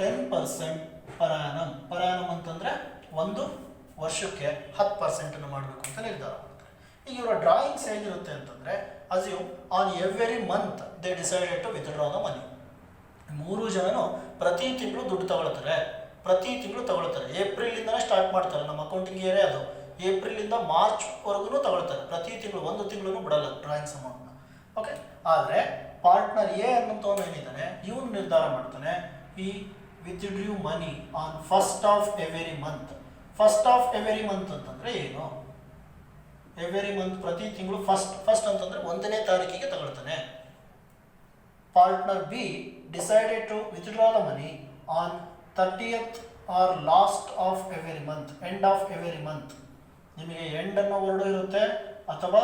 10% per annum. Per annum ಅಂತಂದರೆ ಒಂದು ವರ್ಷಕ್ಕೆ 10% ಮಾಡಬೇಕು ಅಂತ ನಿರ್ಧಾರ ಮಾಡ್ತಾರೆ. ಈಗ ಇವರ ಡ್ರಾಯಿಂಗ್ಸ್ ಹೇಗಿರುತ್ತೆ ಅಂತಂದರೆ, assume on every month they decided to withdraw the money. 3 ಜನನು ಪ್ರತಿ ತಿಂಗಳು ದುಡ್ಡು ತಗೊಳ್ತಾರೆ. ಏಪ್ರಿಲಿಂದನೇ ಸ್ಟಾರ್ಟ್ ಮಾಡ್ತಾರೆ. ನಮ್ಮ ಅಕೌಂಟಿಂಗ್ ಏರಿಯಾ ಅದು. ಏಪ್ರಿಲಿಂದ ಮಾರ್ಚ್ವರೆಗೂ ತಗೊಳ್ತಾರೆ. ಪ್ರತಿ ತಿಂಗಳು, ಒಂದು ತಿಂಗಳು ಬಿಡಲ್ಲ ಡ್ರಾಯಿಂಗ್ಸ್ ಅಮೌಂಟ್ನ. ಓಕೆ, ಆದರೆ ಪಾರ್ಟ್ನರ್ ಎ ಅನ್ನೋಂಥವನು ಏನಿದ್ದಾನೆ, ಇವನು ನಿರ್ಧಾರ ಮಾಡ್ತಾನೆ, ಈ withdrew money on first of every month. First of every month ಅಂತಂದರೆ ಏನು? ಎವ್ರಿ ಮಂತ್ ಪ್ರತಿ ತಿಂಗಳು ಫಸ್ಟ್ ಅಂತಂದರೆ 1ನೇ ತಾರೀಕಿಗೆ ತಗೊಳ್ತಾನೆ. Partner B decided to withdraw the money on 30th or last of every month, end of every month. ನಿಮಗೆ end ಅನ್ನೋ ವರ್ಡು ಇರುತ್ತೆ, ಅಥವಾ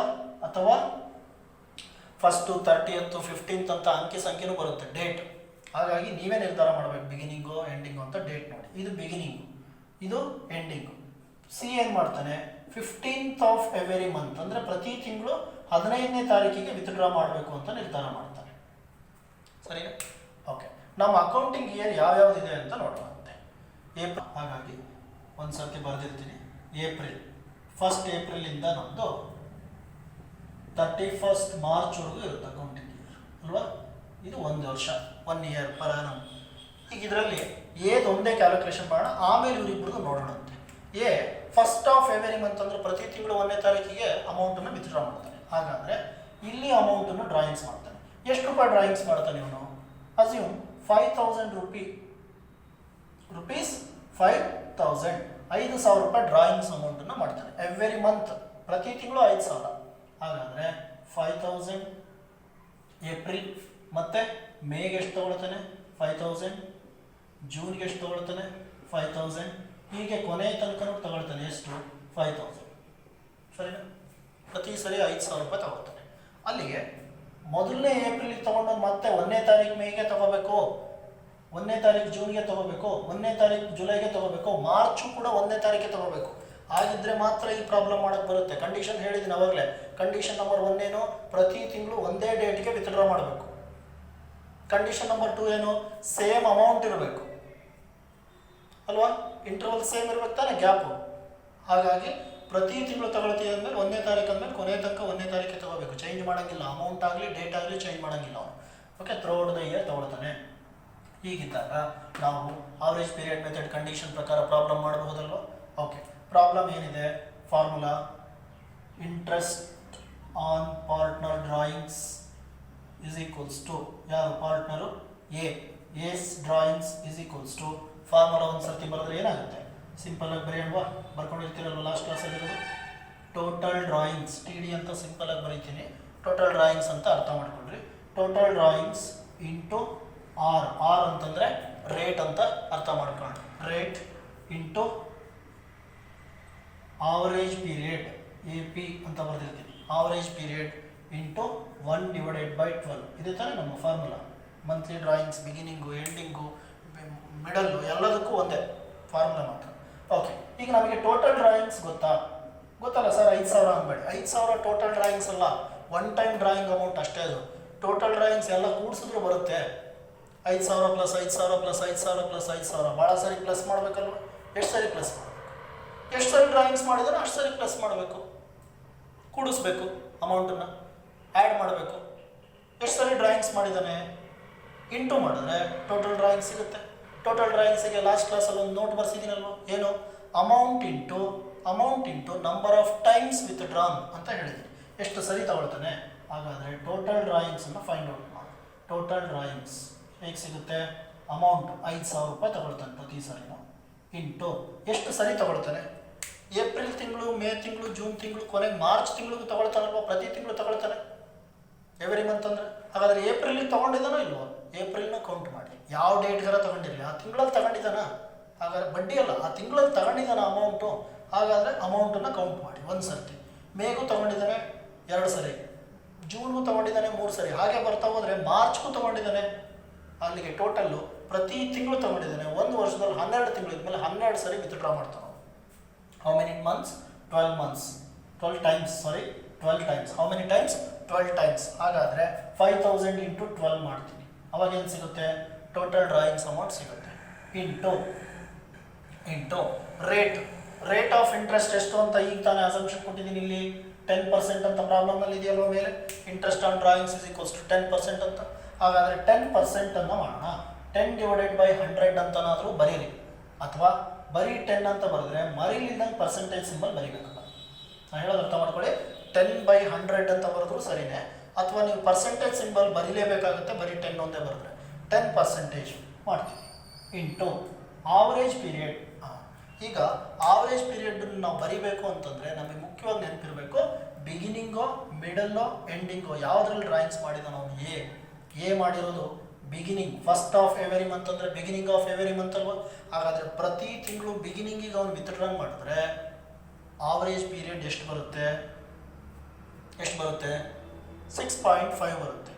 ಫಸ್ಟು 30th 15th ಅಂತ ಅಂಕಿ ಸಂಖ್ಯೆನೂ ಬರುತ್ತೆ, ಡೇಟ್. ಹಾಗಾಗಿ ನೀವೇ ನಿರ್ಧಾರ ಮಾಡಬೇಕು ಬಿಗಿನಿಂಗು ಎಂಡಿಂಗು ಅಂತ. ಡೇಟ್ ನೋಡಿ, ಇದು ಬಿಗಿನಿಂಗು, ಇದು ಎಂಡಿಂಗು. ಸಿ ಏನು ಮಾಡ್ತಾನೆ, 15th ಆಫ್ ಎವ್ರಿ ಮಂತ್ ಅಂದರೆ ಪ್ರತಿ ತಿಂಗಳು 15ನೇ ತಾರೀಕಿಗೆ ವಿತ್ಡ್ರಾ ಮಾಡಬೇಕು ಅಂತ ನಿರ್ಧಾರ ಮಾಡ್ತಾನೆ. ಸರಿ, ಓಕೆ, ನಮ್ಮ ಅಕೌಂಟಿಂಗ್ ಇಯರ್ ಯಾವ್ಯಾವುದಿದೆ ಅಂತ ನೋಡುವಂತೆ. ಏಪ್ರಿಲ್, ಹಾಗಾಗಿ ಒಂದು ಸರ್ತಿ ಬರೆದಿರ್ತೀನಿ. ಏಪ್ರಿಲ್, 1st ಏಪ್ರಿಲಿಂದ ನಮ್ಮದು 31st ಮಾರ್ಚ್ವರೆಗೂ ಇರುತ್ತೆ ಅಕೌಂಟಿಂಗ್ ಇಯರ್ ಅಲ್ವಾ. ಇದು 1 ವರ್ಷ, 1 ಇಯರ್ ಪರ್ ಆನಮ್. ಈಗ ಇದರಲ್ಲಿ ಏದು ಒಂದೇ ಕ್ಯಾಲ್ಕುಲೇಷನ್ ಮಾಡೋಣ, ಆಮೇಲೆ ಇವರಿಬ್ಬರದು ನೋಡೋಣಂತೆ. A 1st of every month ಅಂದರೆ ಪ್ರತಿ ತಿಂಗಳು 1ನೇ ತಾರೀಕಿಗೆ ಅಮೌಂಟನ್ನು ವಿತ್ಡ್ರಾ ಮಾಡ್ತಾನೆ. ಹಾಗಾದರೆ ಇಲ್ಲಿ ಅಮೌಂಟನ್ನು ಡ್ರಾಯಿಂಗ್ಸ್ ಮಾಡ್ತಾನೆ. ಎಷ್ಟು ರೂಪಾಯಿ ಡ್ರಾಯಿಂಗ್ಸ್ ಮಾಡ್ತಾನೆ ಇವನು? ಅಸ್ಯೂಮ್ 5000 ರುಪೀಸ್ 5000 5,000 ರೂಪಾಯಿ ಡ್ರಾಯಿಂಗ್ಸ್ ಅಮೌಂಟನ್ನು ಮಾಡ್ತಾನೆ ಎವ್ರಿ ಮಂತ್, ಪ್ರತಿ ತಿಂಗಳು 5,000. ಹಾಗಾದರೆ 5000 ಏಪ್ರಿಲ್, ಮತ್ತು ಮೇಗೆ ಎಷ್ಟು ತೊಗೊಳ್ತಾನೆ 5000, ಜೂನ್ಗೆ ಎಷ್ಟು ತೊಗೊಳ್ತಾನೆ 5000, ಹೀಗೆ ಕೊನೆಯ ತನಕ ತಗೊಳ್ತಾನೆ. ಎಷ್ಟು? 5000. ಸರಿನಾ? ಪ್ರತಿ ಸರಿ 5,000 ರೂಪಾಯಿ ತಗೊಳ್ತಾನೆ. ಅಲ್ಲಿಗೆ ಮೊದಲನೇ ಏಪ್ರಿಲಿಗೆ ತೊಗೊಂಡು ಮತ್ತೆ 1ನೇ ತಾರೀಕು ಮೇಗೆ ತಗೋಬೇಕು, 1ನೇ ತಾರೀಕು ಜೂನ್ಗೆ ತಗೋಬೇಕು, 1ನೇ ತಾರೀಕು ಜುಲೈಗೆ ತಗೋಬೇಕು, ಮಾರ್ಚು ಕೂಡ 1ನೇ ತಾರೀಕಿಗೆ ತಗೋಬೇಕು. ಆಗಿದ್ರೆ ಮಾತ್ರ ಈ ಪ್ರಾಬ್ಲಮ್ ಮಾಡೋಕ್ಕೆ ಬರುತ್ತೆ. ಕಂಡೀಷನ್ ಹೇಳಿದ್ದೀನಿ ಅವಾಗಲೇ. ಕಂಡೀಷನ್ ನಂಬರ್ 1 ಏನು? ಪ್ರತಿ ತಿಂಗಳು ಒಂದೇ ಡೇಟ್ಗೆ ವಿತ್ಡ್ರಾ ಮಾಡಬೇಕು. ಕಂಡೀಷನ್ ನಂಬರ್ 2 ಏನು? ಸೇಮ್ ಅಮೌಂಟ್ ಇರಬೇಕು ಅಲ್ವಾ, ಇಂಟರ್ವಲ್ ಸೇಮ್ ಇರಬೇಕು ತಾನೆ, ಗ್ಯಾಪು. ಹಾಗಾಗಿ ಪ್ರತಿ ತಿಂಗಳು ತಗೊಳ್ತೀವಿ ಅಂದಮೇಲೆ 1ನೇ ತಾರೀಕು ಅಂದಮೇಲೆ ಕೊನೆ ತನಕ 1ನೇ ತಾರೀಕಿಗೆ ತಗೋಬೇಕು. ಚೇಂಜ್ ಮಾಡೋಂಗಿಲ್ಲ, ಅಮೌಂಟ್ ಆಗಲಿ ಡೇಟ್ ಆಗಲಿ ಚೇಂಜ್ ಮಾಡೋಂಗಿಲ್ಲ ಅವನು. ಓಕೆ, ಥ್ರೂಔಟ್ ದ ಇಯರ್ ತಗೊಳ್ತಾನೆ. ಹೀಗಿದ್ದಾಗ ನಾವು ಆವರೇಜ್ ಪೀರಿಯಡ್ ಮೆಥಡ್ ಕಂಡೀಷನ್ ಪ್ರಕಾರ ಪ್ರಾಬ್ಲಮ್ ಮಾಡಬಹುದಲ್ವ. ಓಕೆ, ಪ್ರಾಬ್ಲಮ್ ಏನಿದೆ? Formula interest on partner drawings is equals to, ಯಾರು partner? Yes drawings is equals to, formula ಒಂದು ಸರ್ತಿ ಬರೆದ್ರೆ ಏನಾಗುತ್ತೆ? ಸಿಂಪಲ್ ಆಗಿ ಬರೆಯೋಣ, ಬರ್ಕೊಂಡಿರ್ತೀರಲ್ವ ಲಾಸ್ಟ್ ಕ್ಲಾಸಲ್ಲಿ. ಟೋಟಲ್ ಡ್ರಾಯಿಂಗ್ಸ್, TD ಅಂತ ಸಿಂಪಲ್ ಆಗಿ ಬರೀತೀನಿ. ಟೋಟಲ್ ಡ್ರಾಯಿಂಗ್ಸ್ ಅಂತ ಅರ್ಥ ಮಾಡ್ಕೊಳ್ರಿ. ಟೋಟಲ್ ಡ್ರಾಯಿಂಗ್ಸ್ ಇಂಟು ಆರ್ ಅಂತಂದರೆ ರೇಟ್ ಅಂತ ಅರ್ಥ ಮಾಡ್ಕೊಳ್ಳಿ. Rate into average period, AP ಅಂತ ಬರೆದಿರ್ತೀನಿ. Average period into 1/12. ಇದೇ ತಾನೇ ನಮ್ಮ formula. Monthly drawings beginning, ending, middle ಎಲ್ಲದಕ್ಕೂ ಒಂದೇ ಫಾರ್ಮುಲಾ ಮಾತ್ರ. ಓಕೆ, ಈಗ ನಮಗೆ ಟೋಟಲ್ ಡ್ರಾಯಿಂಗ್ಸ್ ಗೊತ್ತಲ್ಲ ಸರ್? 5,000 ಅನ್ಬೇಡಿ. 5,000 ಟೋಟಲ್ ಡ್ರಾಯಿಂಗ್ಸ್ ಅಲ್ಲ, 1 ಟೈಮ್ ಡ್ರಾಯಿಂಗ್ ಅಮೌಂಟ್ ಅಷ್ಟೇ ಅದು. ಟೋಟಲ್ ಡ್ರಾಯಿಂಗ್ಸ್ ಎಲ್ಲ ಕೂಡಿಸಿದ್ರು ಬರುತ್ತೆ 5,000 + 5,000 + 5,000 + 5,000. ಭಾಳ ಸರಿ ಪ್ಲಸ್ ಮಾಡಬೇಕಲ್ವ? ಎಷ್ಟು ಸರಿ ಪ್ಲಸ್ ಮಾಡಬೇಕು? ಎಷ್ಟು ಸರಿ ಡ್ರಾಯಿಂಗ್ಸ್ ಮಾಡಿದ್ರೆ ಅಷ್ಟು ಸರಿ ಪ್ಲಸ್ ಮಾಡಬೇಕು, ಕೂಡಿಸ್ಬೇಕು, ಅಮೌಂಟನ್ನು ಆ್ಯಡ್ ಮಾಡಬೇಕು. ಎಷ್ಟು ಸರಿ ಡ್ರಾಯಿಂಗ್ಸ್ ಮಾಡಿದ್ದಾನೆ ಇಂಟು ಮಾಡಿದ್ರೆ ಟೋಟಲ್ ಡ್ರಾಯಿಂಗ್ ಸಿಗುತ್ತೆ. ಟೋಟಲ್ ಡ್ರಾಯಿಂಗ್ಸಿಗೆ ಲಾಸ್ಟ್ ಕ್ಲಾಸಲ್ಲಿ ಒಂದು ನೋಟ್ ಬರ್ಸಿದ್ದೀನಲ್ವ, ಏನು? Amount into number of times with drawn ಅಂತ ಹೇಳಿದ್ದೀನಿ. ಎಷ್ಟು ಸರಿ ತಗೊಳ್ತಾನೆ. ಹಾಗಾದರೆ ಟೋಟಲ್ ಡ್ರಾಯಿಂಗ್ಸನ್ನು ಫೈಂಡ್ ಔಟ್ ಮಾಡಿ. ಟೋಟಲ್ ಡ್ರಾಯಿಂಗ್ಸ್ ಹೇಗೆ ಸಿಗುತ್ತೆ? ಅಮೌಂಟ್ 5,000 ರೂಪಾಯಿ ತಗೊಳ್ತಾನೆ ಪ್ರತಿ ಸರಿನೂ, ಇಂಟು ಎಷ್ಟು ಸರಿ ತಗೊಳ್ತಾನೆ? ಏಪ್ರಿಲ್ ತಿಂಗಳು, ಮೇ ತಿಂಗಳು, ಜೂನ್ ತಿಂಗಳು, ಕೊನೆಗೆ ಮಾರ್ಚ್ ತಿಂಗಳಿಗೂ ತಗೊಳ್ತಾನಲ್ವ, ಪ್ರತಿ ತಿಂಗಳು ತಗೊಳ್ತಾನೆ ಎವ್ರಿ ಮಂತ್ ಅಂದರೆ. ಹಾಗಾದರೆ ಏಪ್ರಿಲಿಗೆ ತೊಗೊಂಡಿದ್ದಾನೋ ಇಲ್ವೋ? ಏಪ್ರಿಲ್ನ ಕೌಂಟ್ ಮಾಡಿ. ಯಾವ ಡೇಟ್ಗಾರ ತೊಗೊಂಡಿರಲಿ, ಆ ತಿಂಗಳಲ್ಲಿ ತಗೊಂಡಿದ್ದಾನ? ಹಾಗಾದರೆ ಬಡ್ಡಿ ಅಲ್ಲ, ಆ ತಿಂಗಳಲ್ಲಿ ತಗೊಂಡಿದ್ದಾನ ಅಮೌಂಟು. ಹಾಗಾದರೆ ಅಮೌಂಟನ್ನು ಕೌಂಟ್ ಮಾಡಿ. 1 ಸರ್ತಿ. ಮೇಗೂ ತೊಗೊಂಡಿದ್ದಾನೆ 2 ಸರಿ, ಜೂನ್ಗೂ ತೊಗೊಂಡಿದ್ದಾನೆ 3 ಸರಿ. ಹಾಗೆ ಬರ್ತಾ ಹೋದರೆ ಮಾರ್ಚ್ಗೂ ತೊಗೊಂಡಿದ್ದಾನೆ. ಅಲ್ಲಿಗೆ ಟೋಟಲ್ಲು ಪ್ರತಿ ತಿಂಗಳು ತೊಗೊಂಡಿದ್ದಾನೆ. 1 ವರ್ಷದಲ್ಲಿ 12 ತಿಂಗಳು ಇದ್ಮೇಲೆ 12 ಸರಿ ವಿತ್ಡ್ರಾ ಮಾಡ್ತಾನೆ. How many months? 12 months. 12 times. How many times? 12 times. ಹಾಗಾದರೆ 5,000 ಇಂಟು 12 ಮಾಡ್ತೀನಿ. ಅವಾಗ ಏನು ಸಿಗುತ್ತೆ? ಟೋಟಲ್ ಡ್ರಾಯಿಂಗ್ಸ್ ಅಮೌಂಟ್ ಸಿಗುತ್ತೆ. ಇಂಟು ರೇಟ್ ಆಫ್ ಇಂಟ್ರೆಸ್ಟ್ ಎಷ್ಟು ಅಂತ ಈಗ ತಾನೇ ಅಸಂಪ್ಷನ್ ಕೊಟ್ಟಿದ್ದೀನಿ. ಇಲ್ಲಿ 10% ಅಂತ ಪ್ರಾಬ್ಲಮ್ನಲ್ಲಿ ಇದೆಯಲ್ವ ಮೇಲೆ. Interest on drawings is equals to 10% ಅಂತ. ಹಾಗಾದರೆ 10% ಅನ್ನು ಮಾಡೋಣ. 10/100 ಅಂತನಾದರೂ ಬರೀರಿ, ಅಥವಾ ಬರೀ 10 ಅಂತ ಬರೆದ್ರೆ ಮರೀಲಿದ್ದಂಗೆ ಪರ್ಸೆಂಟೇಜ್ ಸಿಂಬಲ್ ಬರೀಬೇಕಲ್ಲ. ನಾನು ಹೇಳೋದು ಅರ್ಥ ಮಾಡ್ಕೊಳ್ಳಿ. 10/100 ಅಂತ ಬರೆದ್ರು ಸರಿನೇ, ಅಥವಾ ನೀವು ಪರ್ಸೆಂಟೇಜ್ ಸಿಂಬಲ್ ಬರೀಲೇಬೇಕಾಗುತ್ತೆ. ಬರೀ 10 ಒಂದೇ ಬರೆದ್ರೆ 10% ಮಾಡ್ತೀವಿ. Into average period. ಈಗ ಆವರೇಜ್ ಪೀರಿಯಡನ್ನು ನಾವು ಬರೀಬೇಕು ಅಂತಂದರೆ ನಮಗೆ ಮುಖ್ಯವಾಗಿ ನೆನಪಿರಬೇಕು, ಬಿಗಿನಿಂಗೋ, ಮಿಡಲ್ಲೋ, ಎಂಡಿಂಗೋ ಯಾವುದ್ರಲ್ಲಿ ಡ್ರಾಯಿಂಗ್ಸ್ ಮಾಡಿದ ನಾವು ಎ ಮಾಡಿರೋದು beginning. 1st of every month ಅಂದರೆ ಬಿಗಿನಿಂಗ್ ಆಫ್ ಎವರಿ ಮಂತ್ ಅಲ್ವ. ಹಾಗಾದರೆ ಪ್ರತಿ ತಿಂಗಳು ಬಿಗಿನಿಂಗಿಗೆ ಅವನು ವಿತ್ಡ್ರಾ ಮಾಡಿದ್ರೆ ಆವರೇಜ್ ಪೀರಿಯಡ್ ಎಷ್ಟು ಬರುತ್ತೆ? 6.5 ಬರುತ್ತೆ.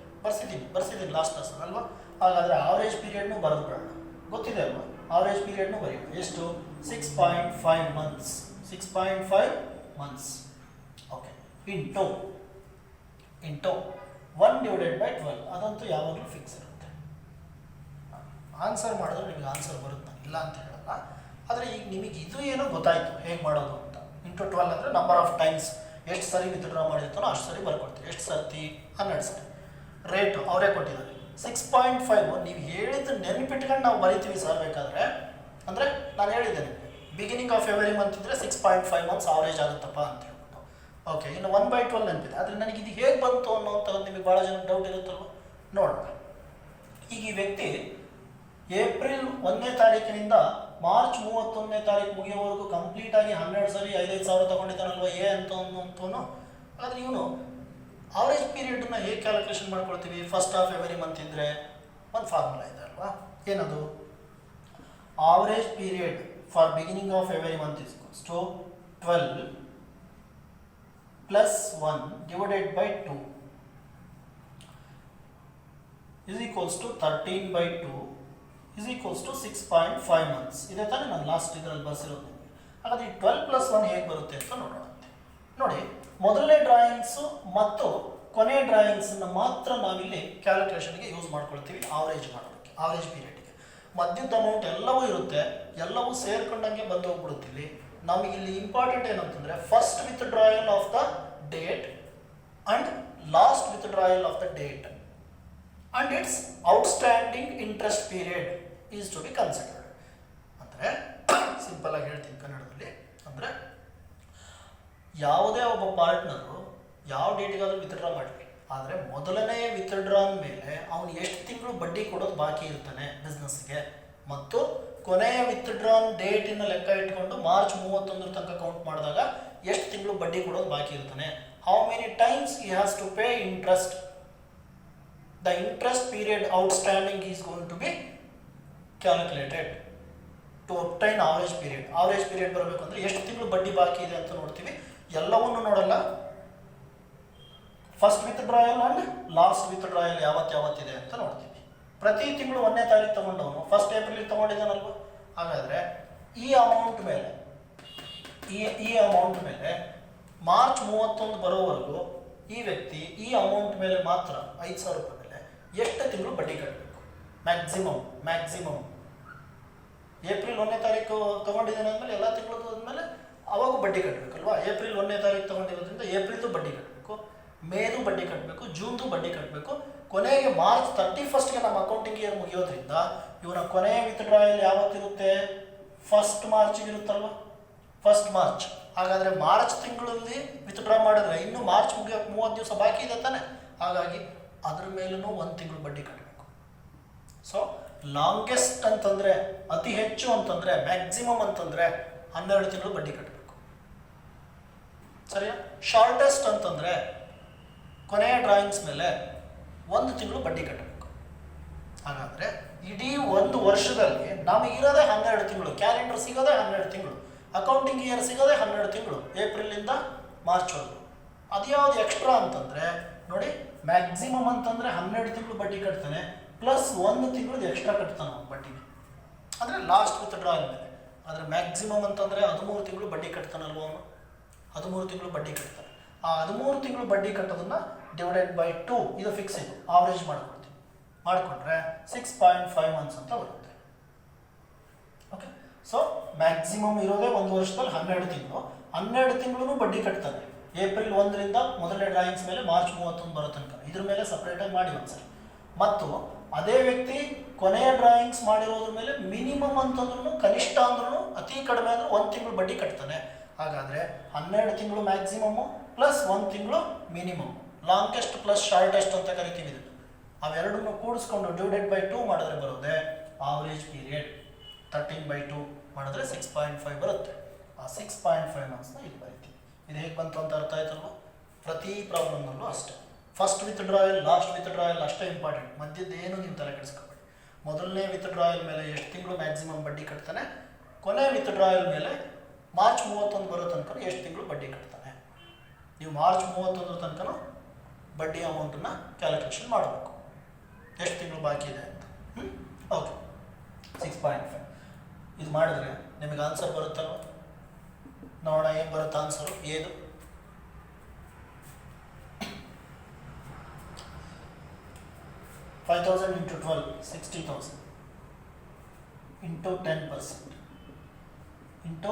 ಬರ್ಸಿದ್ದೀನಿ ಲಾಸ್ಟ್ ಕ್ಲಾಸ್ ಅಲ್ವಾ. ಹಾಗಾದರೆ ಆವರೇಜ್ ಪೀರಿಯಡ್ನು ಬರೆದು ಬಿಡೋಣ. ಗೊತ್ತಿದೆ ಅಲ್ವಾ? ಆವರೇಜ್ ಪೀರಿಯಡ್ನು ಬರೆಯೋಣ. ಎಷ್ಟು? 6.5 ಮಂತ್ಸ್. 6.5 ಮಂತ್ಸ್. ಓಕೆ. ಇಂಟು 1/12. ಅದಂತೂ ಯಾವಾಗಲೂ ಫಿಕ್ಸ್ ಇರುತ್ತೆ. ಆನ್ಸರ್ ಮಾಡಿದ್ರೆ ನಿಮಗೆ ಆನ್ಸರ್ ಬರುತ್ತೆ, ನಾನು ಇಲ್ಲ ಅಂತ ಹೇಳಲ್ಲ. ಆದರೆ ಈಗ ನಿಮಗೆ ಇದು ಏನೋ ಗೊತ್ತಾಯಿತು ಹೇಗೆ ಮಾಡೋದು ಅಂತ. ಇಂಟು 12 ಅಂದರೆ ನಂಬರ್ ಆಫ್ ಟೈಮ್ಸ್, ಎಷ್ಟು ಸರಿ ವಿತ್ಡ್ರಾ ಮಾಡಿರ್ತಾನೋ ಅಷ್ಟು ಸರಿ ಬರ್ಕೊಡ್ತೀವಿ. ಎಷ್ಟು ಸರ್ತಿ? 12 ಸರಿ. ರೇಟು ಅವರೇ ಕೊಟ್ಟಿದ್ದಾರೆ 6.5. ನೀವು ಹೇಳಿದ್ದು ನೆನಪಿಟ್ಕೊಂಡು ನಾವು ಬರಿತೀವಿ ಸರ್ ಬೇಕಾದರೆ. ಅಂದರೆ ನಾನು ಹೇಳಿದ್ದೆ ನಿಮಗೆ ಬಿಗಿನಿಂಗ್ ಆಫ್ ಎವರಿ ಮಂತ್ ಇದ್ದರೆ 6.5 ಮಂತ್ಸ್ ಆವರೇಜ್ ಆಗುತ್ತಪ್ಪ ಅಂತ ಹೇಳ್ಬಿಟ್ಟು. ಓಕೆ, ಇನ್ನು 1/12 ನೆನಪಿದೆ. ಆದರೆ ನನಗೆ ಇದು ಹೇಗೆ ಬಂತು ಅನ್ನೋಂಥದ್ದು ನಿಮಗೆ ಭಾಳ ಜನ ಡೌಟ್ ಇರುತ್ತಲ್ವ. ನೋಡೋಣ. ಈಗ ಈ ವ್ಯಕ್ತಿ ಏಪ್ರಿಲ್ 1ನೇ ತಾರೀಕಿನಿಂದ ಮಾರ್ಚ್ 31ನೇ ತಾರೀಕು ಮುಗಿಯೋವರೆಗೂ ಕಂಪ್ಲೀಟಾಗಿ 12 ಸರಿ 5,5 ಸಾವಿರ ತೊಗೊಂಡಿದ್ದಾನಲ್ವ ಎ ಅಂತವನು. ಆದರೆ ಇವನು ಆವರೇಜ್ ಪೀರಿಯಡನ್ನ ಹೇಗೆ ಕ್ಯಾಲ್ಕುಲೇಷನ್ ಮಾಡ್ಕೊಳ್ತೀವಿ? ಫಸ್ಟ್ ಆಫ್ ಎವರಿ ಮಂತ್ ಇದ್ದರೆ ಒಂದು ಫಾರ್ಮುಲಾ ಇದೆ ಅಲ್ವಾ, ಏನದು? Average period for beginning of every month is equals to 12 plus 1 divided by 2 is equals to 13/2 is equals to 6.5 months. ಇದೇ ತಾನೇ ನಾನು ಲಾಸ್ಟ್ ಇದರಲ್ಲಿ ಬರ್ಸಿರೋದು ನಿಮಗೆ. ಹಾಗಾದರೆ ಈ 12 + 1 ಹೇಗೆ ಬರುತ್ತೆ ಅಂತ ನೋಡೋಣ. ನೋಡಿ, ಮೊದಲನೇ ಡ್ರಾಯಿಂಗ್ಸು ಮತ್ತು ಕೊನೆ ಡ್ರಾಯಿಂಗ್ಸನ್ನು ಮಾತ್ರ ನಾವಿಲ್ಲಿ ಕ್ಯಾಲ್ಕುಲೇಷನ್ಗೆ ಯೂಸ್ ಮಾಡ್ಕೊಳ್ತೀವಿ ಆವರೇಜ್ ಮಾಡೋದಕ್ಕೆ, ಆವರೇಜ್ ಪೀರಿಯಡ್ಗೆ. ಮಧ್ಯದ ಅಮೌಂಟ್ ಎಲ್ಲವೂ ಇರುತ್ತೆ, ಎಲ್ಲವೂ ಸೇರ್ಕೊಂಡಂಗೆ ಬಂದು ಹೋಗ್ಬಿಡುತ್ತಿಲ್ಲಿ. ನಮಗಿಲ್ಲಿ ಇಂಪಾರ್ಟೆಂಟ್ ಏನಂತಂದರೆ first withdrawal of the date and last withdrawal of the date and its outstanding interest period is to be considered. ಅಂದರೆ ಸಿಂಪಲ್ ಆಗಿ ಹೇಳ್ತೀನಿ ಕನ್ನಡದಲ್ಲಿ, ಅಂದರೆ ಯಾವುದೇ ಒಬ್ಬ ಪಾರ್ಟ್ನರು ಯಾವ ಡೇಟಿಗಾದರೂ ವಿತ್ಡ್ರಾ ಮಾಡಲಿ, ಆದರೆ ಮೊದಲನೇ ವಿತ್ಡ್ರಾನ್ ಮೇಲೆ ಅವನು ಎಷ್ಟು ತಿಂಗಳು ಬಡ್ಡಿ ಕೊಡೋದು ಬಾಕಿ ಇರ್ತಾನೆ ಬಿಸ್ನೆಸ್ಗೆ, ಮತ್ತು ಕೊನೆಯ ವಿತ್ಡ್ರಾನ್ ಡೇಟಿನ ಲೆಕ್ಕ ಇಟ್ಕೊಂಡು ಮಾರ್ಚ್ 31 ತನಕ ಕೌಂಟ್ ಮಾಡಿದಾಗ ಎಷ್ಟು ತಿಂಗಳು ಬಡ್ಡಿ ಕೊಡೋದು ಬಾಕಿ ಇರ್ತಾನೆ, how many times he has to pay interest. The interest period outstanding is going to be calculated to obtain average period. Average period ಬರಬೇಕು ಅಂದರೆ ಎಷ್ಟು ತಿಂಗಳು ಬಡ್ಡಿ ಬಾಕಿ ಇದೆ ಅಂತ ನೋಡ್ತೀವಿ. ಎಲ್ಲವನ್ನೂ ನೋಡಲ್ಲ, first withdrawal and last withdrawal ಯಾವತ್ತಿದೆ ಅಂತ ನೋಡ್ತೀವಿ. ಪ್ರತಿ ತಿಂಗಳು 1ನೇ ತಾರೀಕು ತೊಗೊಂಡವನು ಫಸ್ಟ್ ಏಪ್ರಿಲಿಗೆ ತೊಗೊಂಡಿದ್ದಾನಲ್ವ. ಹಾಗಾದರೆ ಈ ಅಮೌಂಟ್ ಮೇಲೆ ಮಾರ್ಚ್ 31 ಬರೋವರೆಗೂ ಈ ವ್ಯಕ್ತಿ ಈ ಅಮೌಂಟ್ ಮೇಲೆ ಮಾತ್ರ 5,000 ರೂಪಾಯಿ ಎಷ್ಟು ತಿಂಗಳು ಬಡ್ಡಿ ಕಟ್ಟಬೇಕು? ಮ್ಯಾಕ್ಸಿಮಮ್ ಏಪ್ರಿಲ್ 1ನೇ ತಾರೀಕು ತೊಗೊಂಡಿದ್ದಾನೆ ಅಂದಮೇಲೆ ಎಲ್ಲ ತಿಂಗಳು ಆದಮೇಲೆ ಅವಾಗೂ ಬಡ್ಡಿ ಕಟ್ಟಬೇಕಲ್ವಾ. ಏಪ್ರಿಲ್ 1ನೇ ತಾರೀಕು ತೊಗೊಂಡಿರೋದ್ರಿಂದ ಏಪ್ರಿಲ್ದು ಬಡ್ಡಿ ಕಟ್ಟಬೇಕು, ಮೇದು ಬಡ್ಡಿ ಕಟ್ಟಬೇಕು, ಜೂನ್ದು ಬಡ್ಡಿ ಕಟ್ಟಬೇಕು. ಕೊನೆಗೆ ಮಾರ್ಚ್ 31ಗೆ ನಮ್ಮ ಅಕೌಂಟಿಂಗ್ ಇಯರ್ ಮುಗಿಯೋದ್ರಿಂದ ಇವರ ಕೊನೆಯ ವಿತ್ಡ್ರಾಯಲ್ ಯಾವತ್ತಿರುತ್ತೆ? 1 ಮಾರ್ಚಿಗೆ ಇರುತ್ತಲ್ವ, 1 ಮಾರ್ಚ್. ಹಾಗಾದರೆ ಮಾರ್ಚ್ ತಿಂಗಳಲ್ಲಿ ವಿತ್ಡ್ರಾ ಮಾಡಿದ್ರೆ ಇನ್ನು ಮಾರ್ಚ್ ಮುಗಿಯೋಕ್ಕೆ 30 ದಿವಸ ಬಾಕಿ ಇದೆ ತಾನೆ. ಹಾಗಾಗಿ ಅದ್ರ ಮೇಲೂ 1 ತಿಂಗಳು ಬಡ್ಡಿ ಕಟ್ಟಬೇಕು. ಸೊ ಲಾಂಗೆಸ್ಟ್ ಅಂತಂದರೆ, ಅತಿ ಹೆಚ್ಚು ಅಂತಂದರೆ, ಮ್ಯಾಕ್ಸಿಮಮ್ ಅಂತಂದರೆ 12 ತಿಂಗಳು ಬಡ್ಡಿ ಕಟ್ಟಬೇಕು. ಸರಿಯಾ? ಶಾರ್ಟೆಸ್ಟ್ ಅಂತಂದರೆ ಕೊನೆಯ ಡ್ರಾಯಿಂಗ್ಸ್ ಮೇಲೆ 1 ತಿಂಗಳು ಬಡ್ಡಿ ಕಟ್ಟಬೇಕು. ಹಾಗಾದರೆ ಇಡೀ 1 ವರ್ಷದಲ್ಲಿ ನಮಗಿರೋದೇ 12 ತಿಂಗಳು, ಕ್ಯಾಲೆಂಡರ್ ಸಿಗೋದೇ 12 ತಿಂಗಳು, ಅಕೌಂಟಿಂಗ್ ಇಯರ್ ಸಿಗೋದೇ 12 ತಿಂಗಳು, ಏಪ್ರಿಲಿಂದ ಮಾರ್ಚ್ವರೆಗೂ. ಅದ್ಯಾವುದು ಎಕ್ಸ್ಟ್ರಾ ಅಂತಂದರೆ ನೋಡಿ, ಮ್ಯಾಕ್ಸಿಮಮ್ ಅಂತಂದರೆ 12 ತಿಂಗಳು ಬಡ್ಡಿ ಕಟ್ತಾನೆ, ಪ್ಲಸ್ 1 ತಿಂಗಳು ಎಕ್ಸ್ಟ್ರಾ ಕಟ್ತಾನೆ ಅವನು ಬಡ್ಡಿಗೆ, ಅಂದರೆ ಲಾಸ್ಟ್ ವಿತ್ಡ್ರಾಯಲ್ ಮೇಲೆ. ಆದರೆ ಮ್ಯಾಕ್ಸಿಮಮ್ ಅಂತಂದರೆ 13 ತಿಂಗಳು ಬಡ್ಡಿ ಕಟ್ತಾನಲ್ವ ಅವನು, 13 ತಿಂಗಳು ಬಡ್ಡಿ ಕಟ್ತಾನೆ. ಆ 13 ತಿಂಗಳು ಬಡ್ಡಿ ಕಟ್ಟೋದನ್ನು ಡಿವೈಡೆಡ್ ಬೈ 2 ಇದು ಫಿಕ್ಸ್, ಇದು ಆವರೇಜ್ ಮಾಡಿಕೊಂಡ್ರೆ 6.5 ಮಂತ್ಸ್ ಅಂತ ಬರುತ್ತೆ. ಓಕೆ, ಸೊ ಮ್ಯಾಕ್ಸಿಮಮ್ ಇರೋದೇ 1 ವರ್ಷದಲ್ಲಿ 12 ತಿಂಗಳು, 12 ತಿಂಗಳು ಬಡ್ಡಿ ಕಟ್ತಾನೆ. ಏಪ್ರಿಲ್ 1ರಿಂದ ಮೊದಲನೇ ಡ್ರಾಯಿಂಗ್ಸ್ ಮೇಲೆ ಮಾರ್ಚ್ 31 ಬರೋ ತನಕ ಇದ್ರ ಮೇಲೆ ಸಪ್ರೇಟಾಗಿ ಮಾಡಿ ಒಂದ್ಸರಿ. ಮತ್ತು ಅದೇ ವ್ಯಕ್ತಿ ಕೊನೆಯ ಡ್ರಾಯಿಂಗ್ಸ್ ಮಾಡಿರೋದ್ರ ಮೇಲೆ ಮಿನಿಮಮ್ ಅಂತಂದ್ರೂ, ಕನಿಷ್ಠ ಅಂದ್ರೂ, ಅತಿ ಕಡಿಮೆ ಅಂದ್ರೆ 1 ತಿಂಗಳು ಬಡ್ಡಿ ಕಟ್ತಾನೆ. ಹಾಗಾದರೆ 12 ತಿಂಗಳು ಮ್ಯಾಕ್ಸಿಮಮ್ಮು ಪ್ಲಸ್ 1 ತಿಂಗಳು ಮಿನಿಮಮ್, ಲಾಂಗೆಸ್ಟ್ ಪ್ಲಸ್ ಶಾರ್ಟೆಸ್ಟ್ ಅಂತ ಕರಿತೀವಿ ಇದನ್ನು. ಅವೆರಡನ್ನು ಕೂಡಿಸ್ಕೊಂಡು ಡಿವೈಡೆಡ್ ಬೈ 2 ಮಾಡಿದ್ರೆ ಬರೋದೆ ಆವರೇಜ್ ಪೀರಿಯಡ್. 13/2 ಮಾಡಿದ್ರೆ 6.5 ಬರುತ್ತೆ. ಆ 6.5 ಮಂತ್ಸ್ನ ಇಲ್ಲಿ ಬರೀತೀವಿ. ಇದು ಹೇಗೆ ಬಂತು ಅಂತ ಅರ್ಥ ಆಯ್ತಲ್ವ? ಪ್ರತಿ ಪ್ರಾಬ್ಲಮ್ನಲ್ಲೂ ಅಷ್ಟೇ, ಫಸ್ಟ್ ವಿತ್ಡ್ರಾಯಲ್ ಲಾಸ್ಟ್ ವಿತ್ಡ್ರಾಯಲ್ ಅಷ್ಟೇ ಇಂಪಾರ್ಟೆಂಟ್. ಮಧ್ಯದ್ದೇನು ನೀವು ತಲೆ ಕೆಡಿಸ್ಕೊಬೇಡಿ. ಮೊದಲನೇ ವಿತ್ಡ್ರಾಯಲ್ ಮೇಲೆ ಎಷ್ಟು ತಿಂಗಳು ಮ್ಯಾಕ್ಸಿಮಮ್ ಬಡ್ಡಿ ಕಟ್ತಾನೆ, ಕೊನೆ ವಿತ್ಡ್ರಾಯಲ್ ಮೇಲೆ ಮಾರ್ಚ್ 31 ಬರೋ ತನಕ ಎಷ್ಟು ತಿಂಗಳು ಬಡ್ಡಿ ಕಟ್ತಾನೆ. ನೀವು ಮಾರ್ಚ್ 31 ತನಕ ಬಡ್ಡಿ ಅಮೌಂಟನ್ನು ಕ್ಯಾಲ್ಕುಲೇಷನ್ ಮಾಡಬೇಕು, ಎಷ್ಟು ತಿಂಗಳು ಬಾಕಿ ಇದೆ ಅಂತ. ಓಕೆ, 6.5 ಇದು ಮಾಡಿದ್ರೆ ನಿಮಗೆ ಆನ್ಸರ್ ಬರುತ್ತಲ್ವ? ನೋಡೋಣ ಏನು ಬರುತ್ತೆ ಆನ್ಸರು. ಏದು 5,000 × 12 60,000. Into 10% into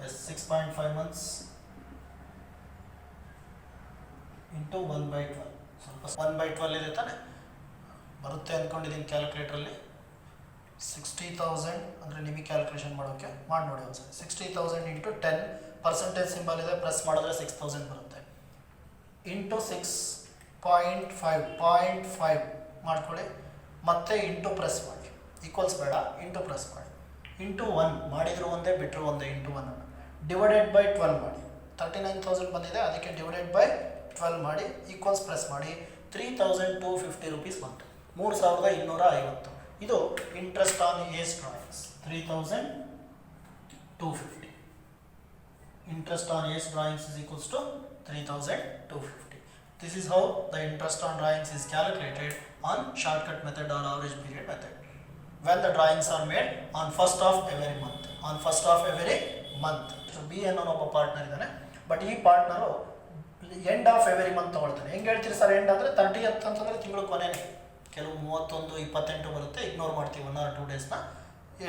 6.5 months into 1/12. ಸ್ವಲ್ಪ 1/12 ಇದೆ ತಾನೆ, ಬರುತ್ತೆ ಅಂದ್ಕೊಂಡಿದ್ದೀನಿ ಕ್ಯಾಲ್ಕುಲೇಟ್ರಲ್ಲಿ. 60,000 ಅಂದರೆ ನಿಮಗೆ ಕ್ಯಾಲ್ಕುಲೇಷನ್ ಮಾಡೋಕ್ಕೆ ಮಾಡಿ ನೋಡಿ ಒಂದ್ಸರಿ. 60,000 ಇಂಟು 10% ಸಿಂಬಲ್ ಇದೆ, ಪ್ರೆಸ್ ಮಾಡಿದ್ರೆ 6,000 ಬರುತ್ತೆ. ಇಂಟು 6.5 ಮಾಡ್ಕೊಳ್ಳಿ, ಮತ್ತೆ ಇಂಟು ಪ್ರೆಸ್ ಮಾಡಿ, ಈಕ್ವಲ್ಸ್ ಬೇಡ, ಇಂಟು ಪ್ರೆಸ್ ಮಾಡಿ. ಇಂಟು 1 ಮಾಡಿದ್ರು ಒಂದೇ ಬಿಟ್ಟರು ಒಂದೇ, ಇಂಟು 1 ಡಿವೈಡೆಡ್ ಬೈ 12 ಮಾಡಿ. 39,000 ಬಂದಿದೆ, ಅದಕ್ಕೆ ಡಿವೈಡೆಡ್ ಬೈ 12 ಮಾಡಿ, ಈಕ್ವಲ್ಸ್ ಪ್ರೆಸ್ ಮಾಡಿ. 3,250 rupees ಬಂತು, 3,250. ಇದು interest on age drawings. 3,250 interest on ACE drawings is equals to 3,250. This is how the interest on drawings is calculated on shortcut method or average period method when the drawings are made on first of every month. So B ಅನ್ನೋ ಒಬ್ಬ partner ಇದ್ದಾನೆ, but ಈ partner end of every month ತಗೊಳ್ತಾನೆ. ಹೆಂಗೆ ಹೇಳ್ತೀರಿ sir end ಅಂದರೆ 30th ಅಂತಂದರೆ ತಿಂಗಳು ಕೊನೆನೇ. ಕೆಲವು 31, 28 ಬರುತ್ತೆ, ಇಗ್ನೋರ್ ಮಾಡ್ತೀವಿ 1 or 2 days.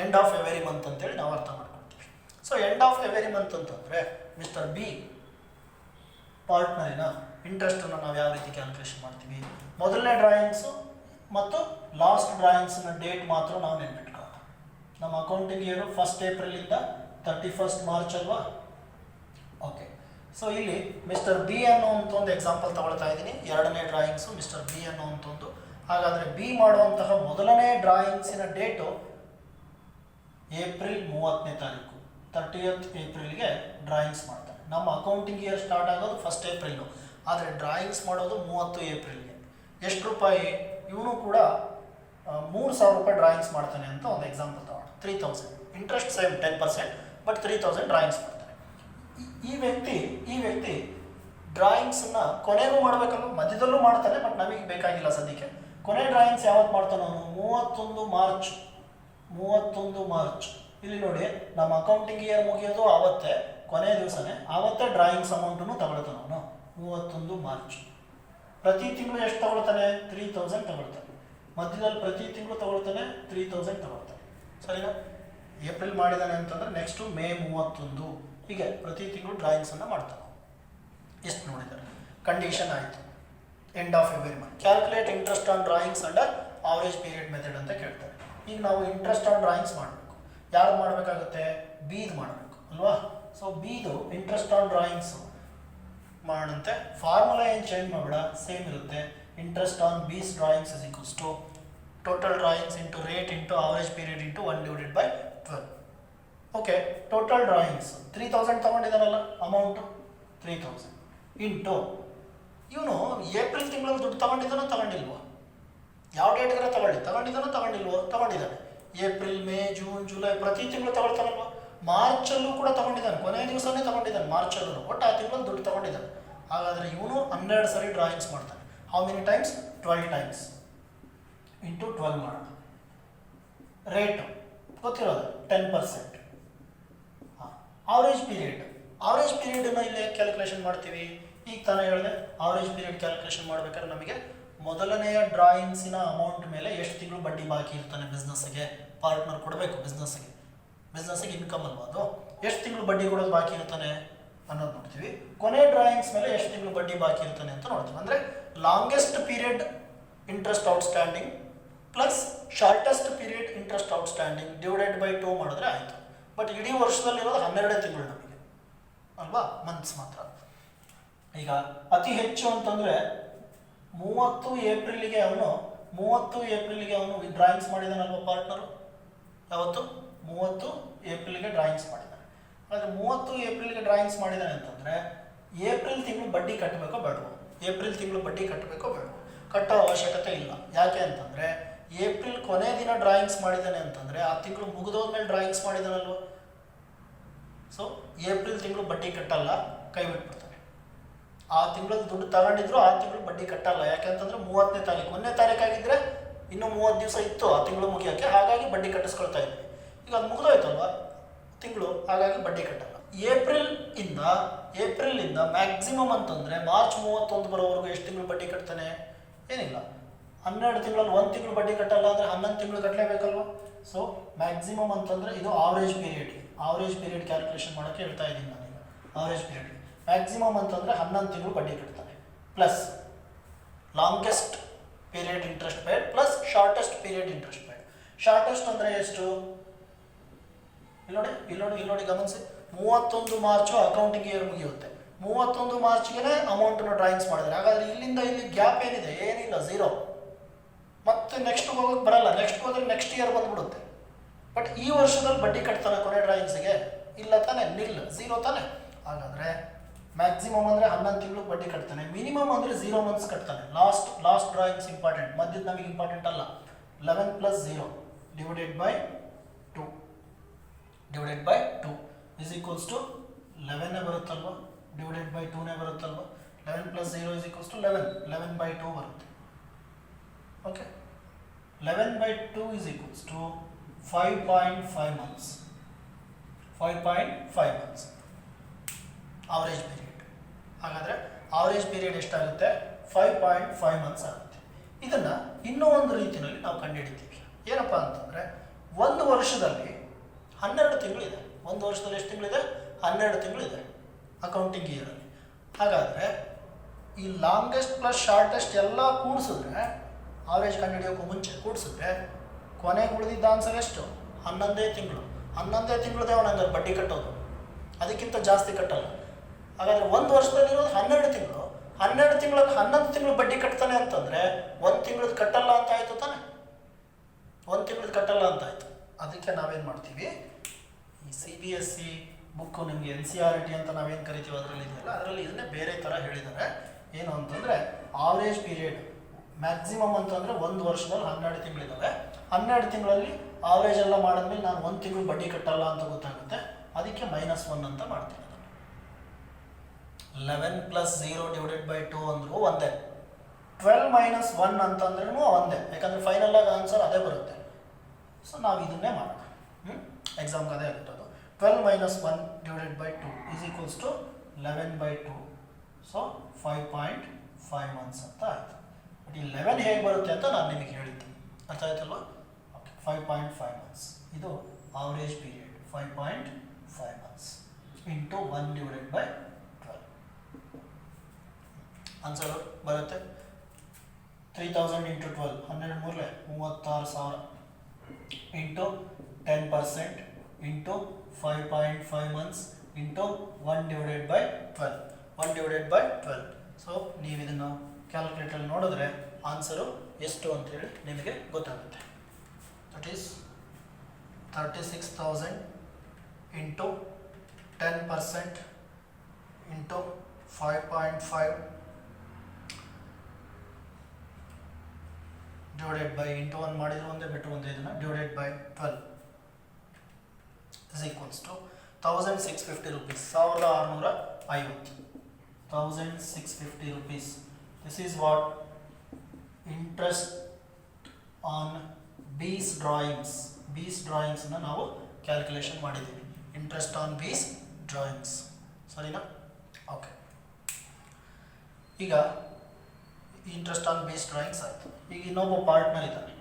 End of every month ಅಂತೇಳಿ ನಾವು ಅರ್ಥ ಮಾಡ್ಕೊಳ್ತೀವಿ. So end of every month ಅಂತಂದರೆ ಮಿಸ್ಟರ್ ಬಿ ಪಾರ್ಟ್ನರಿನ ಇಂಟ್ರೆಸ್ಟನ್ನು ನಾವು ಯಾವ ರೀತಿ ಕ್ಯಾಲ್ಕುಲೇಷನ್ ಮಾಡ್ತೀವಿ? ಮೊದಲನೇ ಡ್ರಾಯಿಂಗ್ಸು ಮತ್ತು ಲಾಸ್ಟ್ ಡ್ರಾಯಿಂಗ್ಸ್ನ ಡೇಟ್ ಮಾತ್ರ ನಾವು ನೆನ್ಪಿಟ್ಕೊಳ್ಳೋಣ. ನಮ್ಮ accounting year 1st ಏಪ್ರಿಲಿಂದ 31st March ಅಲ್ವಾ? ಓಕೆ. ಸೊ ಇಲ್ಲಿ ಮಿಸ್ಟರ್ ಬಿ ಅನ್ನೋವಂಥ ಒಂದು ಎಕ್ಸಾಂಪಲ್ ತಗೊಳ್ತಾ ಇದ್ದೀನಿ. ಎರಡನೇ ಡ್ರಾಯಿಂಗ್ಸು ಮಿಸ್ಟರ್ ಬಿ ಅನ್ನೋವಂಥದ್ದು. ಹಾಗಾದರೆ ಬಿ ಮಾಡುವಂತಹ ಮೊದಲನೇ ಡ್ರಾಯಿಂಗ್ಸಿನ ಡೇಟು ಏಪ್ರಿಲ್ 30ನೇ ತಾರೀಕು, 30th ಏಪ್ರಿಲ್ಗೆ ಡ್ರಾಯಿಂಗ್ಸ್ ಮಾಡ್ತಾರೆ. ನಮ್ಮ ಅಕೌಂಟಿಂಗ್ ಇಯರ್ ಸ್ಟಾರ್ಟ್ ಆಗೋದು 1st ಏಪ್ರಿಲು, ಆದರೆ ಡ್ರಾಯಿಂಗ್ಸ್ ಮಾಡೋದು 30 ಏಪ್ರಿಲ್ಗೆ. ಎಷ್ಟು ರೂಪಾಯಿ? ಇವನು ಕೂಡ 3,000 ರೂಪಾಯಿ ಡ್ರಾಯಿಂಗ್ಸ್ ಮಾಡ್ತಾನೆ ಅಂತ ಒಂದು ಎಕ್ಸಾಂಪಲ್ ತಗೋಣ. 3,000 ಇಂಟ್ರೆಸ್ಟ್ ಸೇಮ್ 10%, ಬಟ್ 3,000 ಡ್ರಾಯಿಂಗ್ಸ್ ಮಾಡ್ತಾನೆ. ಈ ವ್ಯಕ್ತಿ ಡ್ರಾಯಿಂಗ್ಸನ್ನು ಕೊನೆಗೂ ಮಾಡಬೇಕಲ್ಲ, ಮಧ್ಯದಲ್ಲೂ ಮಾಡ್ತಾನೆ, ಬಟ್ ನಮಗೆ ಬೇಕಾಗಿಲ್ಲ ಸದ್ಯಕ್ಕೆ. ಕೊನೆ ಡ್ರಾಯಿಂಗ್ಸ್ ಯಾವತ್ತು ಮಾಡ್ತಾನೆ ಅವನು? 31 ಮಾರ್ಚ್. ಇಲ್ಲಿ ನೋಡಿ, ನಮ್ಮ ಅಕೌಂಟಿಂಗ್ ಇಯರ್ ಮುಗಿಯೋದು ಆವತ್ತೇ, ಕೊನೆಯ ದಿವಸನೇ, ಆವತ್ತೇ ಡ್ರಾಯಿಂಗ್ಸ್ ಅಮೌಂಟನ್ನು ತಗೊಳ್ತಾನೆ ಅವನು. 31 ಮಾರ್ಚ್. ಪ್ರತಿ ತಿಂಗಳು ಎಷ್ಟು ತಗೊಳ್ತಾನೆ? 3,000 ತಗೊಳ್ತಾನೆ. ಮಧ್ಯದಲ್ಲಿ ಪ್ರತಿ ತಿಂಗಳು ತಗೊಳ್ತಾನೆ 3,000 ತಗೊಳ್ತಾನೆ. ಸರಿನಾ? ಏಪ್ರಿಲ್ ಮಾಡಿದಾನೆ ಅಂತಂದರೆ ನೆಕ್ಸ್ಟು ಮೇ 31, ಹೀಗೆ ಪ್ರತಿ ತಿಂಗಳು ಡ್ರಾಯಿಂಗ್ಸನ್ನು ಮಾಡ್ತಾನೆ. ಎಷ್ಟು ನೋಡಿದ್ದಾರೆ? ಕಂಡೀಷನ್ ಆಯಿತು. End of every month. Calculate interest on drawings under average period method ಅಂತ ಕೇಳ್ತಾರೆ. ಈಗ ನಾವು ಇಂಟ್ರೆಸ್ಟ್ ಆನ್ ಡ್ರಾಯಿಂಗ್ಸ್ ಮಾಡಬೇಕು. ಯಾರು ಮಾಡಬೇಕಾಗುತ್ತೆ? ಬಿದು ಮಾಡಬೇಕು ಅಲ್ವಾ? ಸೊ ಬಿದು ಇಂಟ್ರೆಸ್ಟ್ ಆನ್ ಡ್ರಾಯಿಂಗ್ಸು ಮಾಡಂತೆ. ಫಾರ್ಮುಲಾ ಏನು ಚೇಂಜ್ ಮಾಡಬೇಡ, ಸೇಮ್ ಇರುತ್ತೆ. Interest on B's drawings is equals to total drawings into rate into average period into 1/12. Okay, total drawings 3,000 ತಗೊಂಡಿದ್ದಾನಲ್ಲ ಅಮೌಂಟು, 3,000 ಇಂಟು ಇವನು ಏಪ್ರಿಲ್ ತಿಂಗಳಲ್ಲಿ ದುಡ್ಡು ತಗೊಂಡಿಲ್ವೋ? ಯಾವ ಡೇಟ್ಗಾರ ತಗೊಂಡಿದ್ದಾನೆ. ಏಪ್ರಿಲ್, ಮೇ, ಜೂನ್, ಜುಲೈ ಪ್ರತಿ ತಿಂಗಳು ತಗೊಳ್ತಾನಲ್ವ? ಮಾರ್ಚಲ್ಲೂ ಕೂಡ ತಗೊಂಡಿದ್ದಾನೆ, ಕೊನೆಯ ದಿವಸನೇ ತಗೊಂಡಿದ್ದಾನೆ ಮಾರ್ಚಲ್ಲೂ, ಒಟ್ಟು ಆ ತಿಂಗಳಲ್ಲಿ ದುಡ್ಡು ತಗೊಂಡಿದ್ದಾನೆ. ಹಾಗಾದರೆ ಇವನು 12 ಸರಿ ಡ್ರಾಯಿಂಗ್ಸ್ ಮಾಡ್ತಾನೆ. How many times? 12 times into 12 ಮಾಡೋಣ. ರೇಟು ಗೊತ್ತಿರೋದು 10%. ಆವರೇಜ್ ಪೀರಿಯಡನ್ನು ಇಲ್ಲೇ ಕ್ಯಾಲ್ಕುಲೇಷನ್ ಮಾಡ್ತೀವಿ. ಈಗ ತಾನೇ ಹೇಳಿದೆ, ಆವರೇಜ್ ಪೀರಿಯಡ್ ಕ್ಯಾಲ್ಕುಲೇಷನ್ ಮಾಡ್ಬೇಕಾದ್ರೆ ನಮಗೆ ಮೊದಲನೆಯ ಡ್ರಾಯಿಂಗ್ಸಿನ ಅಮೌಂಟ್ ಮೇಲೆ ಎಷ್ಟು ತಿಂಗಳು ಬಡ್ಡಿ ಬಾಕಿ ಇರ್ತಾನೆ ಬಿಸ್ನೆಸ್ಸಿಗೆ ಪಾರ್ಟ್ನರ್ ಕೊಡಬೇಕು. ಬಿಸ್ನೆಸ್ಸಿಗೆ ಇನ್ಕಮ್ ಅಲ್ವಾ ಅದು? ಎಷ್ಟು ತಿಂಗಳು ಬಡ್ಡಿ ಕೊಡೋದು ಬಾಕಿ ಇರ್ತಾನೆ ಅನ್ನೋದು ನೋಡ್ತೀವಿ. ಕೊನೆ ಡ್ರಾಯಿಂಗ್ಸ್ ಮೇಲೆ ಎಷ್ಟು ತಿಂಗಳು ಬಡ್ಡಿ ಬಾಕಿ ಇರ್ತಾನೆ ಅಂತ ನೋಡ್ತೀವಿ. ಅಂದರೆ longest period interest outstanding plus shortest period interest outstanding divided by 2 ಮಾಡಿದ್ರೆ ಆಯಿತು. ಬಟ್ ಇಡೀ ವರ್ಷದಲ್ಲಿರೋದು 12 ತಿಂಗಳು ನಮಗೆ ಅಲ್ವಾ? ಮಂತ್ಸ್ ಮಾತ್ರ. ಈಗ ಅತಿ ಹೆಚ್ಚು ಅಂತಂದರೆ 30 ಏಪ್ರಿಲಿಗೆ ಅವನು ಡ್ರಾಯಿಂಗ್ಸ್ ಮಾಡಿದಾನಲ್ವ ಪಾರ್ಟ್ನರು? ಯಾವತ್ತು? 30 ಏಪ್ರಿಲ್ಗೆ ಡ್ರಾಯಿಂಗ್ಸ್ ಮಾಡಿದ್ದಾನೆ. ಆದರೆ 30 ಏಪ್ರಿಲ್ಗೆ ಡ್ರಾಯಿಂಗ್ಸ್ ಮಾಡಿದ್ದಾನೆ ಅಂತಂದರೆ ಏಪ್ರಿಲ್ ತಿಂಗಳು ಬಡ್ಡಿ ಕಟ್ಟಬೇಕೋ ಬೇಡವೋ? ಕಟ್ಟೋ ಅವಶ್ಯಕತೆ ಇಲ್ಲ. ಯಾಕೆ ಅಂತಂದರೆ ಏಪ್ರಿಲ್ ಕೊನೆ ದಿನ ಡ್ರಾಯಿಂಗ್ಸ್ ಮಾಡಿದ್ದಾನೆ ಅಂತಂದರೆ ಆ ತಿಂಗಳು ಮುಗಿದೋದ್ಮೇಲೆ ಡ್ರಾಯಿಂಗ್ಸ್ ಮಾಡಿದಾನಲ್ವ? ಸೊ ಏಪ್ರಿಲ್ ತಿಂಗಳು ಬಡ್ಡಿ ಕಟ್ಟಲ್ಲ, ಕೈ ಬಿಟ್ಬಿಡ್ತಾನೆ. ಆ ತಿಂಗಳಲ್ಲಿ ದುಡ್ಡು ತಗೊಂಡಿದ್ರು ಆ ತಿಂಗಳು ಬಡ್ಡಿ ಕಟ್ಟಲ್ಲ. ಯಾಕೆಂತಂದರೆ 30ನೇ ತಾರೀಕು, 1ನೇ ತಾರೀಕಾಗಿದ್ದರೆ ಇನ್ನೂ 30 ದಿವಸ ಇತ್ತು ಆ ತಿಂಗಳು ಮುಗಿಯೋಕ್ಕೆ, ಹಾಗಾಗಿ ಬಡ್ಡಿ ಕಟ್ಟಿಸ್ಕೊಳ್ತಾ ಇದ್ವಿ. ಈಗ ಅದು ಮುಗಿದೋಯ್ತಲ್ವ ತಿಂಗಳು, ಹಾಗಾಗಿ ಬಡ್ಡಿ ಕಟ್ಟಲ್ಲ. ಏಪ್ರಿಲಿಂದ ಮ್ಯಾಕ್ಸಿಮಮ್ ಅಂತಂದರೆ ಮಾರ್ಚ್ 31 ಬರೋವರೆಗೂ ಎಷ್ಟು ತಿಂಗಳು ಬಡ್ಡಿ ಕಟ್ತಾನೆ? ಏನಿಲ್ಲ, 12 ತಿಂಗಳಲ್ಲಿ 1 ತಿಂಗಳು ಬಡ್ಡಿ ಕಟ್ಟಲ್ಲ ಅಂದರೆ 11 ತಿಂಗಳು ಕಟ್ಟಲೇಬೇಕಲ್ವ. ಸೊ ಮ್ಯಾಕ್ಸಿಮಮ್ ಅಂತಂದರೆ ಇದು ಆವರೇಜ್ ಪೀರಿಯಡ್ ಕ್ಯಾಲ್ಕುಲೇಷನ್ ಮಾಡೋಕ್ಕೆ ಹೇಳ್ತಾ ಇದ್ದೀನಿ ನಾನೀಗ. ಆವರೇಜ್ ಪೀರಿಯಡ್ ಮ್ಯಾಕ್ಸಿಮಮ್ ಅಂತಂದರೆ 11 ತಿಂಗಳು ಬಡ್ಡಿ ಕಟ್ತಾನೆ, plus longest period interest paid plus shortest period interest paid. Shortest ಅಂದರೆ ಎಷ್ಟು? ಇಲ್ಲಿ ನೋಡಿ ಗಮನಿಸಿ. 31 ಮಾರ್ಚು ಅಕೌಂಟಿಂಗ್ ಇಯರ್ ಮುಗಿಯುತ್ತೆ. 31 ಮಾರ್ಚ್ಗೆ ಅಮೌಂಟನ್ನು ಡ್ರಾಯಿಂಗ್ಸ್ ಮಾಡಿದ್ದಾರೆ. ಹಾಗಾದರೆ ಇಲ್ಲಿಂದ ಇಲ್ಲಿ ಗ್ಯಾಪ್ ಏನಿದೆ? ಏನಿಲ್ಲ, 0. ಮತ್ತೆ ನೆಕ್ಸ್ಟ್ ಹೋಗೋಕ್ಕೆ ಬರಲ್ಲ. ನೆಕ್ಸ್ಟ್ ಹೋದ್ರೆ ನೆಕ್ಸ್ಟ್ ಇಯರ್ ಬಂದ್ಬಿಡುತ್ತೆ. ಬಟ್ ಈ ವರ್ಷದಲ್ಲಿ ಬಡ್ಡಿ ಕಟ್ತಾನೆ ಕೊನೆ ಡ್ರಾಯಿಂಗ್ಸಿಗೆ? ಇಲ್ಲ ತಾನೆ, ನಿಲ್, 0 ತಾನೆ. ಹಾಗಾದರೆ ಮ್ಯಾಕ್ಸಿಮಮ್ ಅಂದರೆ 11 ತಿಂಗಳು ಬಡ್ಡಿ ಕಟ್ತಾನೆ, ಮಿನಿಮಮ್ ಅಂದರೆ 0 ಮಂತ್ಸ್ ಕಟ್ತಾನೆ. ಲಾಸ್ಟ್ ಡ್ರಾಯಿಂಗ್ಸ್ ಇಂಪಾರ್ಟೆಂಟ್, ಮಧ್ಯದ ನಮಗೆ ಇಂಪಾರ್ಟೆಂಟ್ ಅಲ್ಲ. 11 + 0 divided by 2 is equals to 11 ಬರುತ್ತಲ್ವ, ಡಿವೈಡೆಡ್ ಬೈ 2 ಬರುತ್ತಲ್ವ. 11 + 0 ಇಸ್ ಈಕ್ವಲ್ಸ್ ಟು 11/2 ಬರುತ್ತೆ. Okay, 11/2 is equals to 5.5 months. 5.5 months average period. ಹಾಗಾದರೆ ಆವರೇಜ್ ಪೀರಿಯಡ್ ಎಷ್ಟಾಗುತ್ತೆ? 5.5 ಮಂತ್ಸ್ ಆಗುತ್ತೆ. ಇದನ್ನು ಇನ್ನೂ ಒಂದು ರೀತಿಯಲ್ಲಿ ನಾವು ಕಂಡುಹಿಡಿತೀವಿ. ಏನಪ್ಪ ಅಂತಂದರೆ, ಒಂದು ವರ್ಷದಲ್ಲಿ 12 ತಿಂಗಳಿದೆ. ಒಂದು ವರ್ಷದಲ್ಲಿ ಎಷ್ಟು ತಿಂಗಳಿದೆ? 12 ತಿಂಗಳಿದೆ ಅಕೌಂಟಿಂಗ್ ಇಯರಲ್ಲಿ. ಹಾಗಾದರೆ ಈ ಲಾಂಗೆಸ್ಟ್ ಪ್ಲಸ್ ಶಾರ್ಟೆಸ್ಟ್ ಎಲ್ಲ ಕೂಡಿಸಿದ್ರೆ, ಆವರೇಜ್ ಕಂಡುಹಿಡಿಯೋಕ್ಕೂ ಮುಂಚೆ ಕೂಡಿಸಿದ್ರೆ, ಕೊನೆಗೆ ಉಳಿದಿದ್ದ ಆನ್ಸರ್ ಎಷ್ಟು? 11 ತಿಂಗಳು. 11 ತಿಂಗಳದೇ ಅವನಂದ್ರೆ ಬಡ್ಡಿ ಕಟ್ಟೋದು, ಅದಕ್ಕಿಂತ ಜಾಸ್ತಿ ಕಟ್ಟಲ್ಲ. ಹಾಗಾದರೆ ಒಂದು ವರ್ಷದಲ್ಲಿರೋದು 12 ತಿಂಗಳು. 12 ತಿಂಗಳಲ್ಲಿ 11 ತಿಂಗಳು ಬಡ್ಡಿ ಕಟ್ತಾನೆ ಅಂತಂದರೆ 1 ತಿಂಗಳದ್ದು ಕಟ್ಟಲ್ಲ ಅಂತ ಆಯಿತು ತಾನೆ. 1 ತಿಂಗಳದ್ದು ಕಟ್ಟಲ್ಲ ಅಂತ ಆಯಿತು. ಅದಕ್ಕೆ ನಾವೇನು ಮಾಡ್ತೀವಿ, ಈ CBSE ಬುಕ್ಕು ನಿಮಗೆ NCERT ಅಂತ ನಾವೇನು ಕರಿತೀವಿ ಅದರಲ್ಲಿ ಇದೆಯಲ್ಲ, ಅದರಲ್ಲಿ ಇದನ್ನೇ ಬೇರೆ ಥರ ಹೇಳಿದ್ದಾರೆ. ಏನು ಅಂತಂದರೆ, ಆವರೇಜ್ ಪೀರಿಯಡ್ ಮ್ಯಾಕ್ಸಿಮಮ್ ಅಂತಂದರೆ ಒಂದು ವರ್ಷದಲ್ಲಿ 12 ತಿಂಗಳಿದ್ದಾವೆ. 12 ತಿಂಗಳಲ್ಲಿ ಆವರೇಜ್ ಎಲ್ಲ ಮಾಡಿದ್ಮೇಲೆ ನಾನು 1 ತಿಂಗಳು ಬಡ್ಡಿ ಕಟ್ಟಲ್ಲ ಅಂತ ಗೊತ್ತಾಗುತ್ತೆ. ಅದಕ್ಕೆ -1 ಅಂತ ಮಾಡ್ತೀನಿ. 11 + 0 ಡಿವೈಡೆಡ್ ಬೈ 2 ಅಂದ್ರೂ ಒಂದೇ. 12 - 1 ಅಂತಂದ್ರೂ ಒಂದೇ, ಯಾಕಂದರೆ ಫೈನಲ್ ಆಗಿ ಆನ್ಸರ್ ಅದೇ ಬರುತ್ತೆ. ಸೊ ನಾವು ಇದನ್ನೇ ಮಾಡೋಣ. ಎಕ್ಸಾಮ್ಗೆ ಅದೇ ಆಗಿರೋದು. 12 - 1 divided by 2 is equals to 11/2. So 5.5 months ಅಂತ ಆಯಿತು. ಬಟ್ ಈ 11 ಹೇಗೆ ಬರುತ್ತೆ ಅಂತ ನಾನು ನಿಮಗೆ ಹೇಳಿದ್ದೆ, ಅರ್ಥ ಆಯ್ತಲ್ವ? ಓಕೆ, 5.5 ಮಂತ್ಸ್ ಇದು average period. 5.5 months into 1 divided by 12. Answer ಬರುತ್ತೆ 3000 into 12, 12 36,000 into 10% into 5.5 months into 1 divided by 12. So ನೀವು ಇದನ್ನು ಕ್ಯಾಲ್ಕುಲೇಟರಲ್ಲಿ ನೋಡಿದ್ರೆ ಆನ್ಸರು ಎಷ್ಟು ಅಂತೇಳಿ ನಿಮಗೆ ಗೊತ್ತಾಗುತ್ತೆ. That is 36,000 into 10% into 5.5 divided by into 1 ಮಾಡಿದ್ರು ಒಂದೇ, ಬಿಟ್ಟು ಒಂದೇ, ಇದನ್ನು divided by 12 is equals to 1650 rupees. 1650. 1650 rupees. This is what interest on B's drawings. B's drawings na ನಾವು ಕ್ಯಾಲ್ಕುಲೇಷನ್ ಮಾಡಿದ್ದೀವಿ. Interest on B's drawings. ಸರಿನಾ? ಓಕೆ, ಈಗ ಇಂಟ್ರೆಸ್ಟ್ ಆನ್ B's drawings ಆಯಿತು. ಈಗ ಇನ್ನೊಬ್ಬ ಪಾರ್ಟ್ನರ್ ಇದ್ದಾನೆ.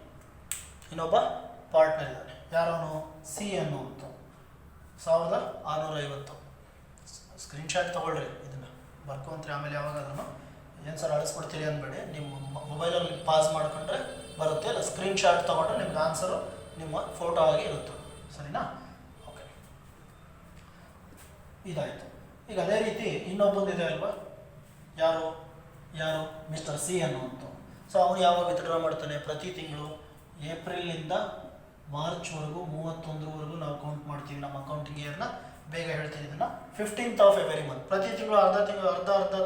ಯಾರವನು? C ಅನ್ನುವಂಥ 1650. ಸ್ಕ್ರೀನ್ಶಾಟ್ ತೊಗೊಳ್ರಿ, ಇದನ್ನು ಬರ್ಕೊಂತೀರಿ. ಆಮೇಲೆ ಯಾವಾಗಾದ್ರೂ ಏನು ಸರ್ ಅಳಿಸ್ಬಿಡ್ತೀರಿ ಅಂದ್ಬೇಡಿ, ನಿಮ್ಮ ಮೊಬೈಲಲ್ಲಿ ಪಾಸ್ ಮಾಡಿಕೊಂಡ್ರೆ ಬರುತ್ತೆ. ಇಲ್ಲ ಸ್ಕ್ರೀನ್ಶಾಟ್ ತೊಗೊಂಡ್ರೆ ನಿಮ್ಗೆ ಆನ್ಸರು ನಿಮ್ಮ ಫೋಟೋ ಆಗಿ ಇರುತ್ತೆ. ಸರಿನಾ? ಓಕೆ, ಇದಾಯಿತು. ಈಗ ಅದೇ ರೀತಿ ಇನ್ನೊಬ್ಬಂದಿದೆ ಅಲ್ವಾ, ಯಾರು ಮಿಸ್ಟರ್ C ಅನ್ನುವಂಥ. ಸೊ ಅವನು ಯಾವಾಗ ವಿತ್ಡ್ರಾ ಮಾಡ್ತಾನೆ? ಪ್ರತಿ ತಿಂಗಳು ಏಪ್ರಿಲಿಂದ ಮಾರ್ಚ್ವರೆಗೂ 31ವರೆಗೂ ನಾವು ಕೌಂಟ್ ಮಾಡ್ತೀವಿ ನಮ್ಮ ಅಕೌಂಟಿಂಗ್ ಇಯರ್ನ. ಬೇಗ ಹೇಳ್ತೀನಿ ಇದನ್ನು. 15th of every month. ಪ್ರತಿ ತಿಂಗಳು ಅರ್ಧ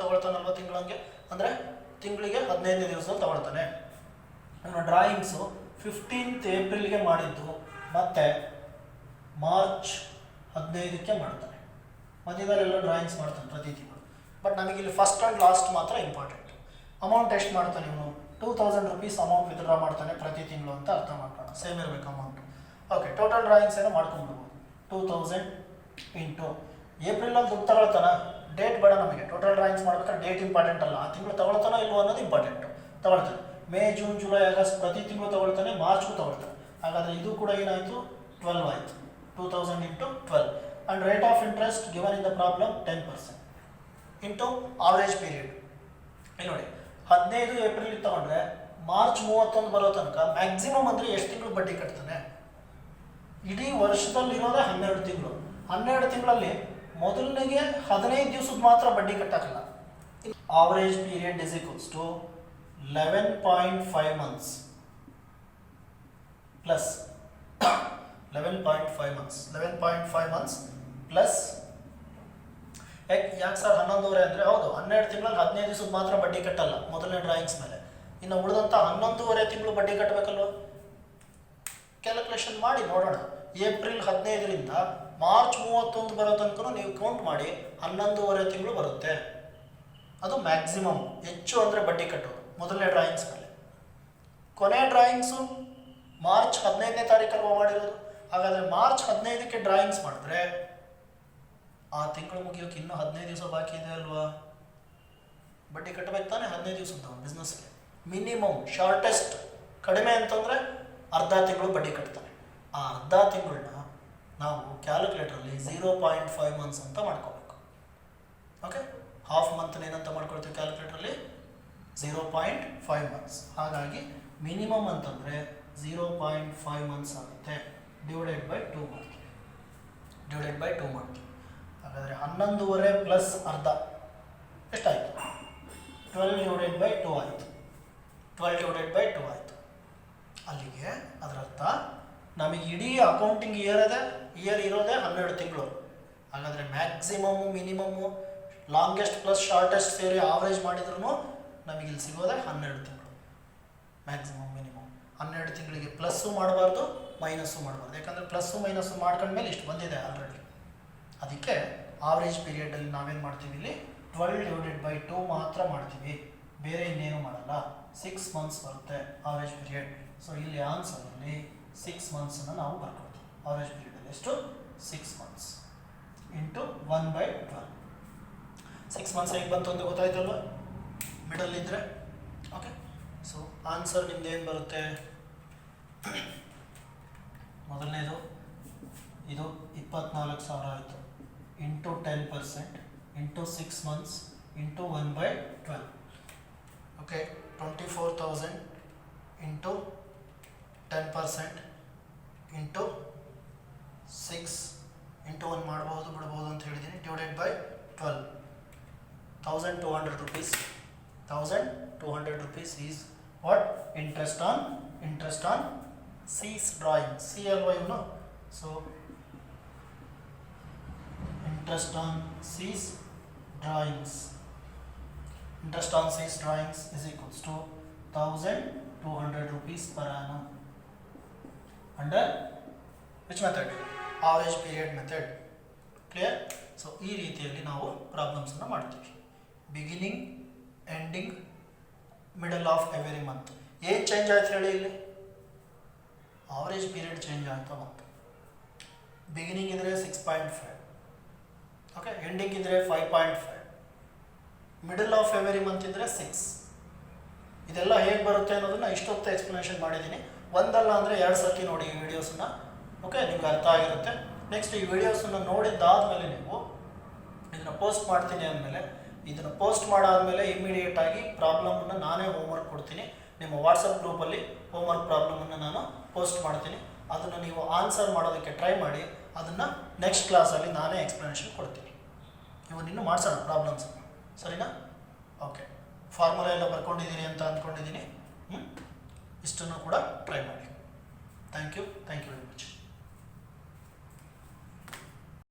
ತೊಗೊಳ್ತಾನಲ್ವ ತಿಂಗಳಂಗೆ, ಅಂದರೆ ತಿಂಗಳಿಗೆ 15 ದಿವಸದಲ್ಲಿ ತೊಗೊಳ್ತಾನೆ. ಅವನ ಡ್ರಾಯಿಂಗ್ಸು 15th ಏಪ್ರಿಲ್ಗೆ ಮಾಡಿದ್ದು, ಮತ್ತು ಮಾರ್ಚ್ 15ಕ್ಕೆ ಮಾಡ್ತಾನೆ. ಮಧ್ಯದಲ್ಲೆಲ್ಲ ಡ್ರಾಯಿಂಗ್ಸ್ ಮಾಡ್ತಾನೆ ಪ್ರತಿ ತಿಂಗಳು. ಬಟ್ ನಮಗಿಲ್ಲಿ ಫಸ್ಟ್ ಆ್ಯಂಡ್ ಲಾಸ್ಟ್ ಮಾತ್ರ ಇಂಪಾರ್ಟೆಂಟ್. ಅಮೌಂಟ್ ಎಷ್ಟು ಮಾಡ್ತಾನೆ ಇವನು? 2000 rupees ಅಮೌಂಟ್ ವಿತ್ಡ್ರಾ ಮಾಡ್ತಾನೆ ಪ್ರತಿ ತಿಂಗಳು ಅಂತ ಅರ್ಥ ಮಾಡ್ಕೋಣ. ಸೇಮ್ ಇರಬೇಕು ಅಮೌಂಟು. ಓಕೆ, ಟೋಟಲ್ ಡ್ರಾಯಿಂಗ್ಸ್ ಏನೋ ಮಾಡ್ಕೊಂಡ್ಬಿಡ್ಬೋದು. 2000 ಇಂಟು ಏಪ್ರಿಲಲ್ಲಿ ದುಡ್ಡು ತಗೊಳ್ತಾನ, ಡೇಟ್ ಬೇಡ ನಮಗೆ. ಟೋಟಲ್ ಡ್ರಾಯಿಂಗ್ಸ್ ಮಾಡ್ಬೇಕಾದ್ರೆ ಡೇಟ್ ಇಂಪಾರ್ಟೆಂಟ್ ಅಲ್ಲ, ಆ ತಿಂಗಳು ತಗೊಳ್ತಾನೋ ಇಲ್ವೋ ಅನ್ನೋದು ಇಂಪಾರ್ಟೆಂಟು. ತಗೊಳ್ತಾನೆ. ಮೇ ಜೂನ್ ಜುಲೈ ಆಗಸ್ಟ್ ಪ್ರತಿ ತಿಂಗಳು ತಗೊಳ್ತಾನೆ, ಮಾರ್ಚ್ಗೂ ತಗೊಳ್ತಾನೆ. ಹಾಗಾದರೆ ಇದು ಕೂಡ ಏನಾಯಿತು 12 ಆಯಿತು. 2000 into 12 and rate of interest given in the problem 10% into average period. ಇಲ್ಲಿ ನೋಡಿ 15 ಏಪ್ರಿಲ್ ತಗೊಂಡ್ರೆ ಮಾರ್ಚ್ 31 ಬರೋ ತನಕ ಮ್ಯಾಕ್ಸಿಮಮ್ ಅಂದರೆ ಎಷ್ಟು ತಿಂಗಳು ಬಡ್ಡಿ ಕಟ್ತಾನೆ? ಇಡೀ ವರ್ಷದಲ್ಲಿರೋದೇ 12 ತಿಂಗಳು. 12 ತಿಂಗಳಲ್ಲಿ ಮೊದಲನೆಗೆ 15 ದಿವಸದ ಮಾತ್ರ ಬಡ್ಡಿ ಕಟ್ಟಕ್ಕಲ್ಲ. Average period is equals to 11.5 months plus 11.5 months plus ಯಾಕೆ ಸರ್ 11.5 ಅಂದರೆ ಹೌದು 12 ತಿಂಗಳಲ್ಲಿ 15 ದಿವಸದ ಮಾತ್ರ ಬಡ್ಡಿ ಕಟ್ಟಲ್ಲ ಮೊದಲನೇ ಡ್ರಾಯಿಂಗ್ಸ್ ಮೇಲೆ. ಇನ್ನು ಉಳಿದಂಥ 11.5 ತಿಂಗಳು ಬಡ್ಡಿ ಕಟ್ಟಬೇಕಲ್ವ? ಕ್ಯಾಲ್ಕುಲೇಷನ್ ಮಾಡಿ ನೋಡೋಣ. ಏಪ್ರಿಲ್ 15ರಿಂದ ಮಾರ್ಚ್ 31 ಬರೋ ತನಕ ನೀವು ಕೌಂಟ್ ಮಾಡಿ 11.5 ತಿಂಗಳು ಬರುತ್ತೆ. ಅದು ಮ್ಯಾಕ್ಸಿಮಮ್. ಹೆಚ್ಚು ಅಂದರೆ ಬಡ್ಡಿ ಕಟ್ಟೋದು ಮೊದಲನೇ ಡ್ರಾಯಿಂಗ್ಸ್ ಮೇಲೆ. ಕೊನೆ ಡ್ರಾಯಿಂಗ್ಸು ಮಾರ್ಚ್ 15ನೇ ತಾರೀಕಲ್ವ ಮಾಡಿರೋದು. ಹಾಗಾದರೆ ಮಾರ್ಚ್ 15ಕ್ಕೆ ಡ್ರಾಯಿಂಗ್ಸ್ ಮಾಡಿದ್ರೆ ಆ ತಿಂಗಳು ಮುಗಿಯೋಕೆ ಇನ್ನೂ 15 ದಿವಸ ಬಾಕಿ ಇದೆ ಅಲ್ವಾ? ಬಡ್ಡಿ ಕಟ್ಟಬೇಕು ತಾನೆ 15 ದಿವಸದ ಬಿಸ್ನೆಸ್ಗೆ. ಮಿನಿಮಮ್ ಶಾರ್ಟೆಸ್ಟ್ ಕಡಿಮೆ ಅಂತಂದರೆ ಅರ್ಧ ತಿಂಗಳು ಬಡ್ಡಿ ಕಟ್ತಾನೆ. ಆ ಅರ್ಧ ತಿಂಗಳನ್ನ ನಾವು ಕ್ಯಾಲ್ಕುಲೇಟ್ರಲ್ಲಿ 0.5 ಮಂತ್ಸ್ ಅಂತ ಮಾಡ್ಕೋಬೇಕು. ಓಕೆ, ಹಾಫ್ ಮಂತ್ನ ಏನಂತ ಮಾಡ್ಕೊಳ್ತೀವಿ ಕ್ಯಾಲ್ಕುಲೇಟ್ರಲ್ಲಿ? 0.5 ಮಂತ್ಸ್. ಹಾಗಾಗಿ ಮಿನಿಮಮ್ ಅಂತಂದರೆ 0.5 ಮಂತ್ಸ್ ಆಗುತ್ತೆ. Divided by 2 month. ಹಾಗಾದರೆ 11.5 ಪ್ಲಸ್ ಅರ್ಧ ಎಷ್ಟಾಯಿತು? 12 ಡಿವೈಡೆಡ್ ಬೈ 2 ಆಯಿತು. ಅಲ್ಲಿಗೆ ಅದರರ್ಥ ನಮಗೆ ಇಡೀ ಅಕೌಂಟಿಂಗ್ ಇಯರ್ ಇರೋದೇ 12 ತಿಂಗಳು. ಹಾಗಾದರೆ maximum minimum longest plus shortest ಸೇರಿ ಆವ್ರೇಜ್ ಮಾಡಿದ್ರೂ ನಮಗಿಲ್ಲಿ ಸಿಗೋದೇ 12 ತಿಂಗಳು. ಮ್ಯಾಕ್ಸಿಮಮ್ ಮಿನಿಮಮ್ 12 ತಿಂಗಳಿಗೆ ಪ್ಲಸ್ಸು ಮಾಡಬಾರ್ದು, ಮೈನಸ್ಸು ಮಾಡಬಾರ್ದು. ಯಾಕಂದರೆ ಪ್ಲಸ್ಸು ಮೈನಸ್ಸು ಮಾಡ್ಕೊಂಡ್ಮೇಲೆ ಇಷ್ಟು ಬಂದಿದೆ ಆಲ್ರೆಡಿ. ಅದಕ್ಕೆ ಆವ್ರೇಜ್ ಪೀರಿಯಡಲ್ಲಿ ನಾವೇನು ಮಾಡ್ತೀವಿ, ಇಲ್ಲಿ 12 ಡಿವೈಡೆಡ್ ಬೈ 2 ಮಾತ್ರ ಮಾಡ್ತೀವಿ, ಬೇರೆ ಇನ್ನೇನು ಮಾಡಲ್ಲ. 6 ಮಂತ್ಸ್ ಬರುತ್ತೆ ಆವ್ರೇಜ್ ಪೀರಿಯಡ್. ಸೊ ಇಲ್ಲಿ ಆನ್ಸರಲ್ಲಿ 6 ಮಂತ್ಸನ್ನು ನಾವು ಬರ್ಕೊಳ್ತೀವಿ. ಆವ್ರೇಜ್ ಪೀರಿಯಡಲ್ಲಿ ಎಷ್ಟು? 6 ಮಂತ್ಸ್ ಇಂಟು 1/12. 6 ಮಂತ್ಸ್ ಹೇಗೆ ಬಂತು ಅಂತ ಗೊತ್ತಾಯ್ತಲ್ವ ಮಿಡಲ್ ಇದ್ದರೆ? ಓಕೆ, ಸೊ ಆನ್ಸರ್ ನಿಮ್ದು ಏನು ಬರುತ್ತೆ? ಮೊದಲನೇದು ಇದು 24,000 ಆಯಿತು, into 10% into 6 months into 1/12. Okay, 24,000 into 10% into 6 into 1 ಮಾಡ್ಬೋದು ಬಿಡ್ಬೋದು ಅಂತ ಹೇಳಿದ್ದೀನಿ. Divided by 12. 1,200 rupees. 1,200 rupees is what? Interest on C's drawing. C alva you know. So interest on C's drawings. Interest on C's drawings is equals to 1,200 rupees per annum. Under which method? Average period method. Clear? So ಈ ರೀತಿಯಲ್ಲಿ ನಾವು ಪ್ರಾಬ್ಲಮ್ಸನ್ನು ಮಾಡ್ತೀವಿ. Beginning, ending, middle of every month. ಏನು change ಆಯ್ತು ಹೇಳಿ ಇಲ್ಲಿ? Average period change ಆಗ್ತಾ ಬಂತು. ಬಿಗಿನಿಂಗ್ ಇದ್ದರೆ 6.5, ಓಕೆ, ಎಂಡಿಂಗ್ ಇದ್ದರೆ 5.5, ಮಿಡಲ್ ಆಫ್ ಎವ್ರಿ ಮಂತ್ ಇದ್ದರೆ 6. ಇದೆಲ್ಲ ಹೇಗೆ ಬರುತ್ತೆ ಅನ್ನೋದನ್ನು ಇಷ್ಟೊತ್ತು ಎಕ್ಸ್ಪ್ಲನೇಷನ್ ಮಾಡಿದ್ದೀನಿ. ಒಂದಲ್ಲ ಅಂದರೆ 2 ಸರ್ತಿ ನೋಡಿ ಈ ವಿಡಿಯೋಸನ್ನು. ಓಕೆ, ನಿಮ್ಗೆ ಅರ್ಥ ಆಗಿರುತ್ತೆ. ನೆಕ್ಸ್ಟ್ ಈ ವಿಡಿಯೋಸನ್ನು ನೋಡಿದ್ದಾದಮೇಲೆ ನೀವು ಇದನ್ನು ಪೋಸ್ಟ್ ಮಾಡ್ತೀನಿ ಅಂದಮೇಲೆ, ಇದನ್ನು ಪೋಸ್ಟ್ ಮಾಡಾದಮೇಲೆ ಇಮ್ಮಿಡಿಯೇಟಾಗಿ ಪ್ರಾಬ್ಲಮನ್ನು ನಾನೇ ಹೋಮ್ವರ್ಕ್ ಕೊಡ್ತೀನಿ. ನಿಮ್ಮ ವಾಟ್ಸಪ್ ಗ್ರೂಪಲ್ಲಿ ಹೋಮ್ವರ್ಕ್ ಪ್ರಾಬ್ಲಮನ್ನು ನಾನು ಪೋಸ್ಟ್ ಮಾಡ್ತೀನಿ. ಅದನ್ನು ನೀವು ಆನ್ಸರ್ ಮಾಡೋದಕ್ಕೆ ಟ್ರೈ ಮಾಡಿ. ಅದನ್ನು ನೆಕ್ಸ್ಟ್ ಕ್ಲಾಸಲ್ಲಿ ನಾನೇ ಎಕ್ಸ್ಪ್ಲನೇಷನ್ ಕೊಡ್ತೀನಿ. ಇವನ್ನಿನ್ನೂ ಮಾಡಿಸೋಣ ಪ್ರಾಬ್ಲಮ್ಸನ್ನು, ಸರಿನಾ? ಓಕೆ, ಫಾರ್ಮುಲಾ ಎಲ್ಲ ಬರ್ಕೊಂಡಿದ್ದೀನಿ ಅಂತ ಅಂದ್ಕೊಂಡಿದ್ದೀನಿ. ಇಷ್ಟನ್ನು ಕೂಡ ಟ್ರೈ ಮಾಡಿ. Thank you very much.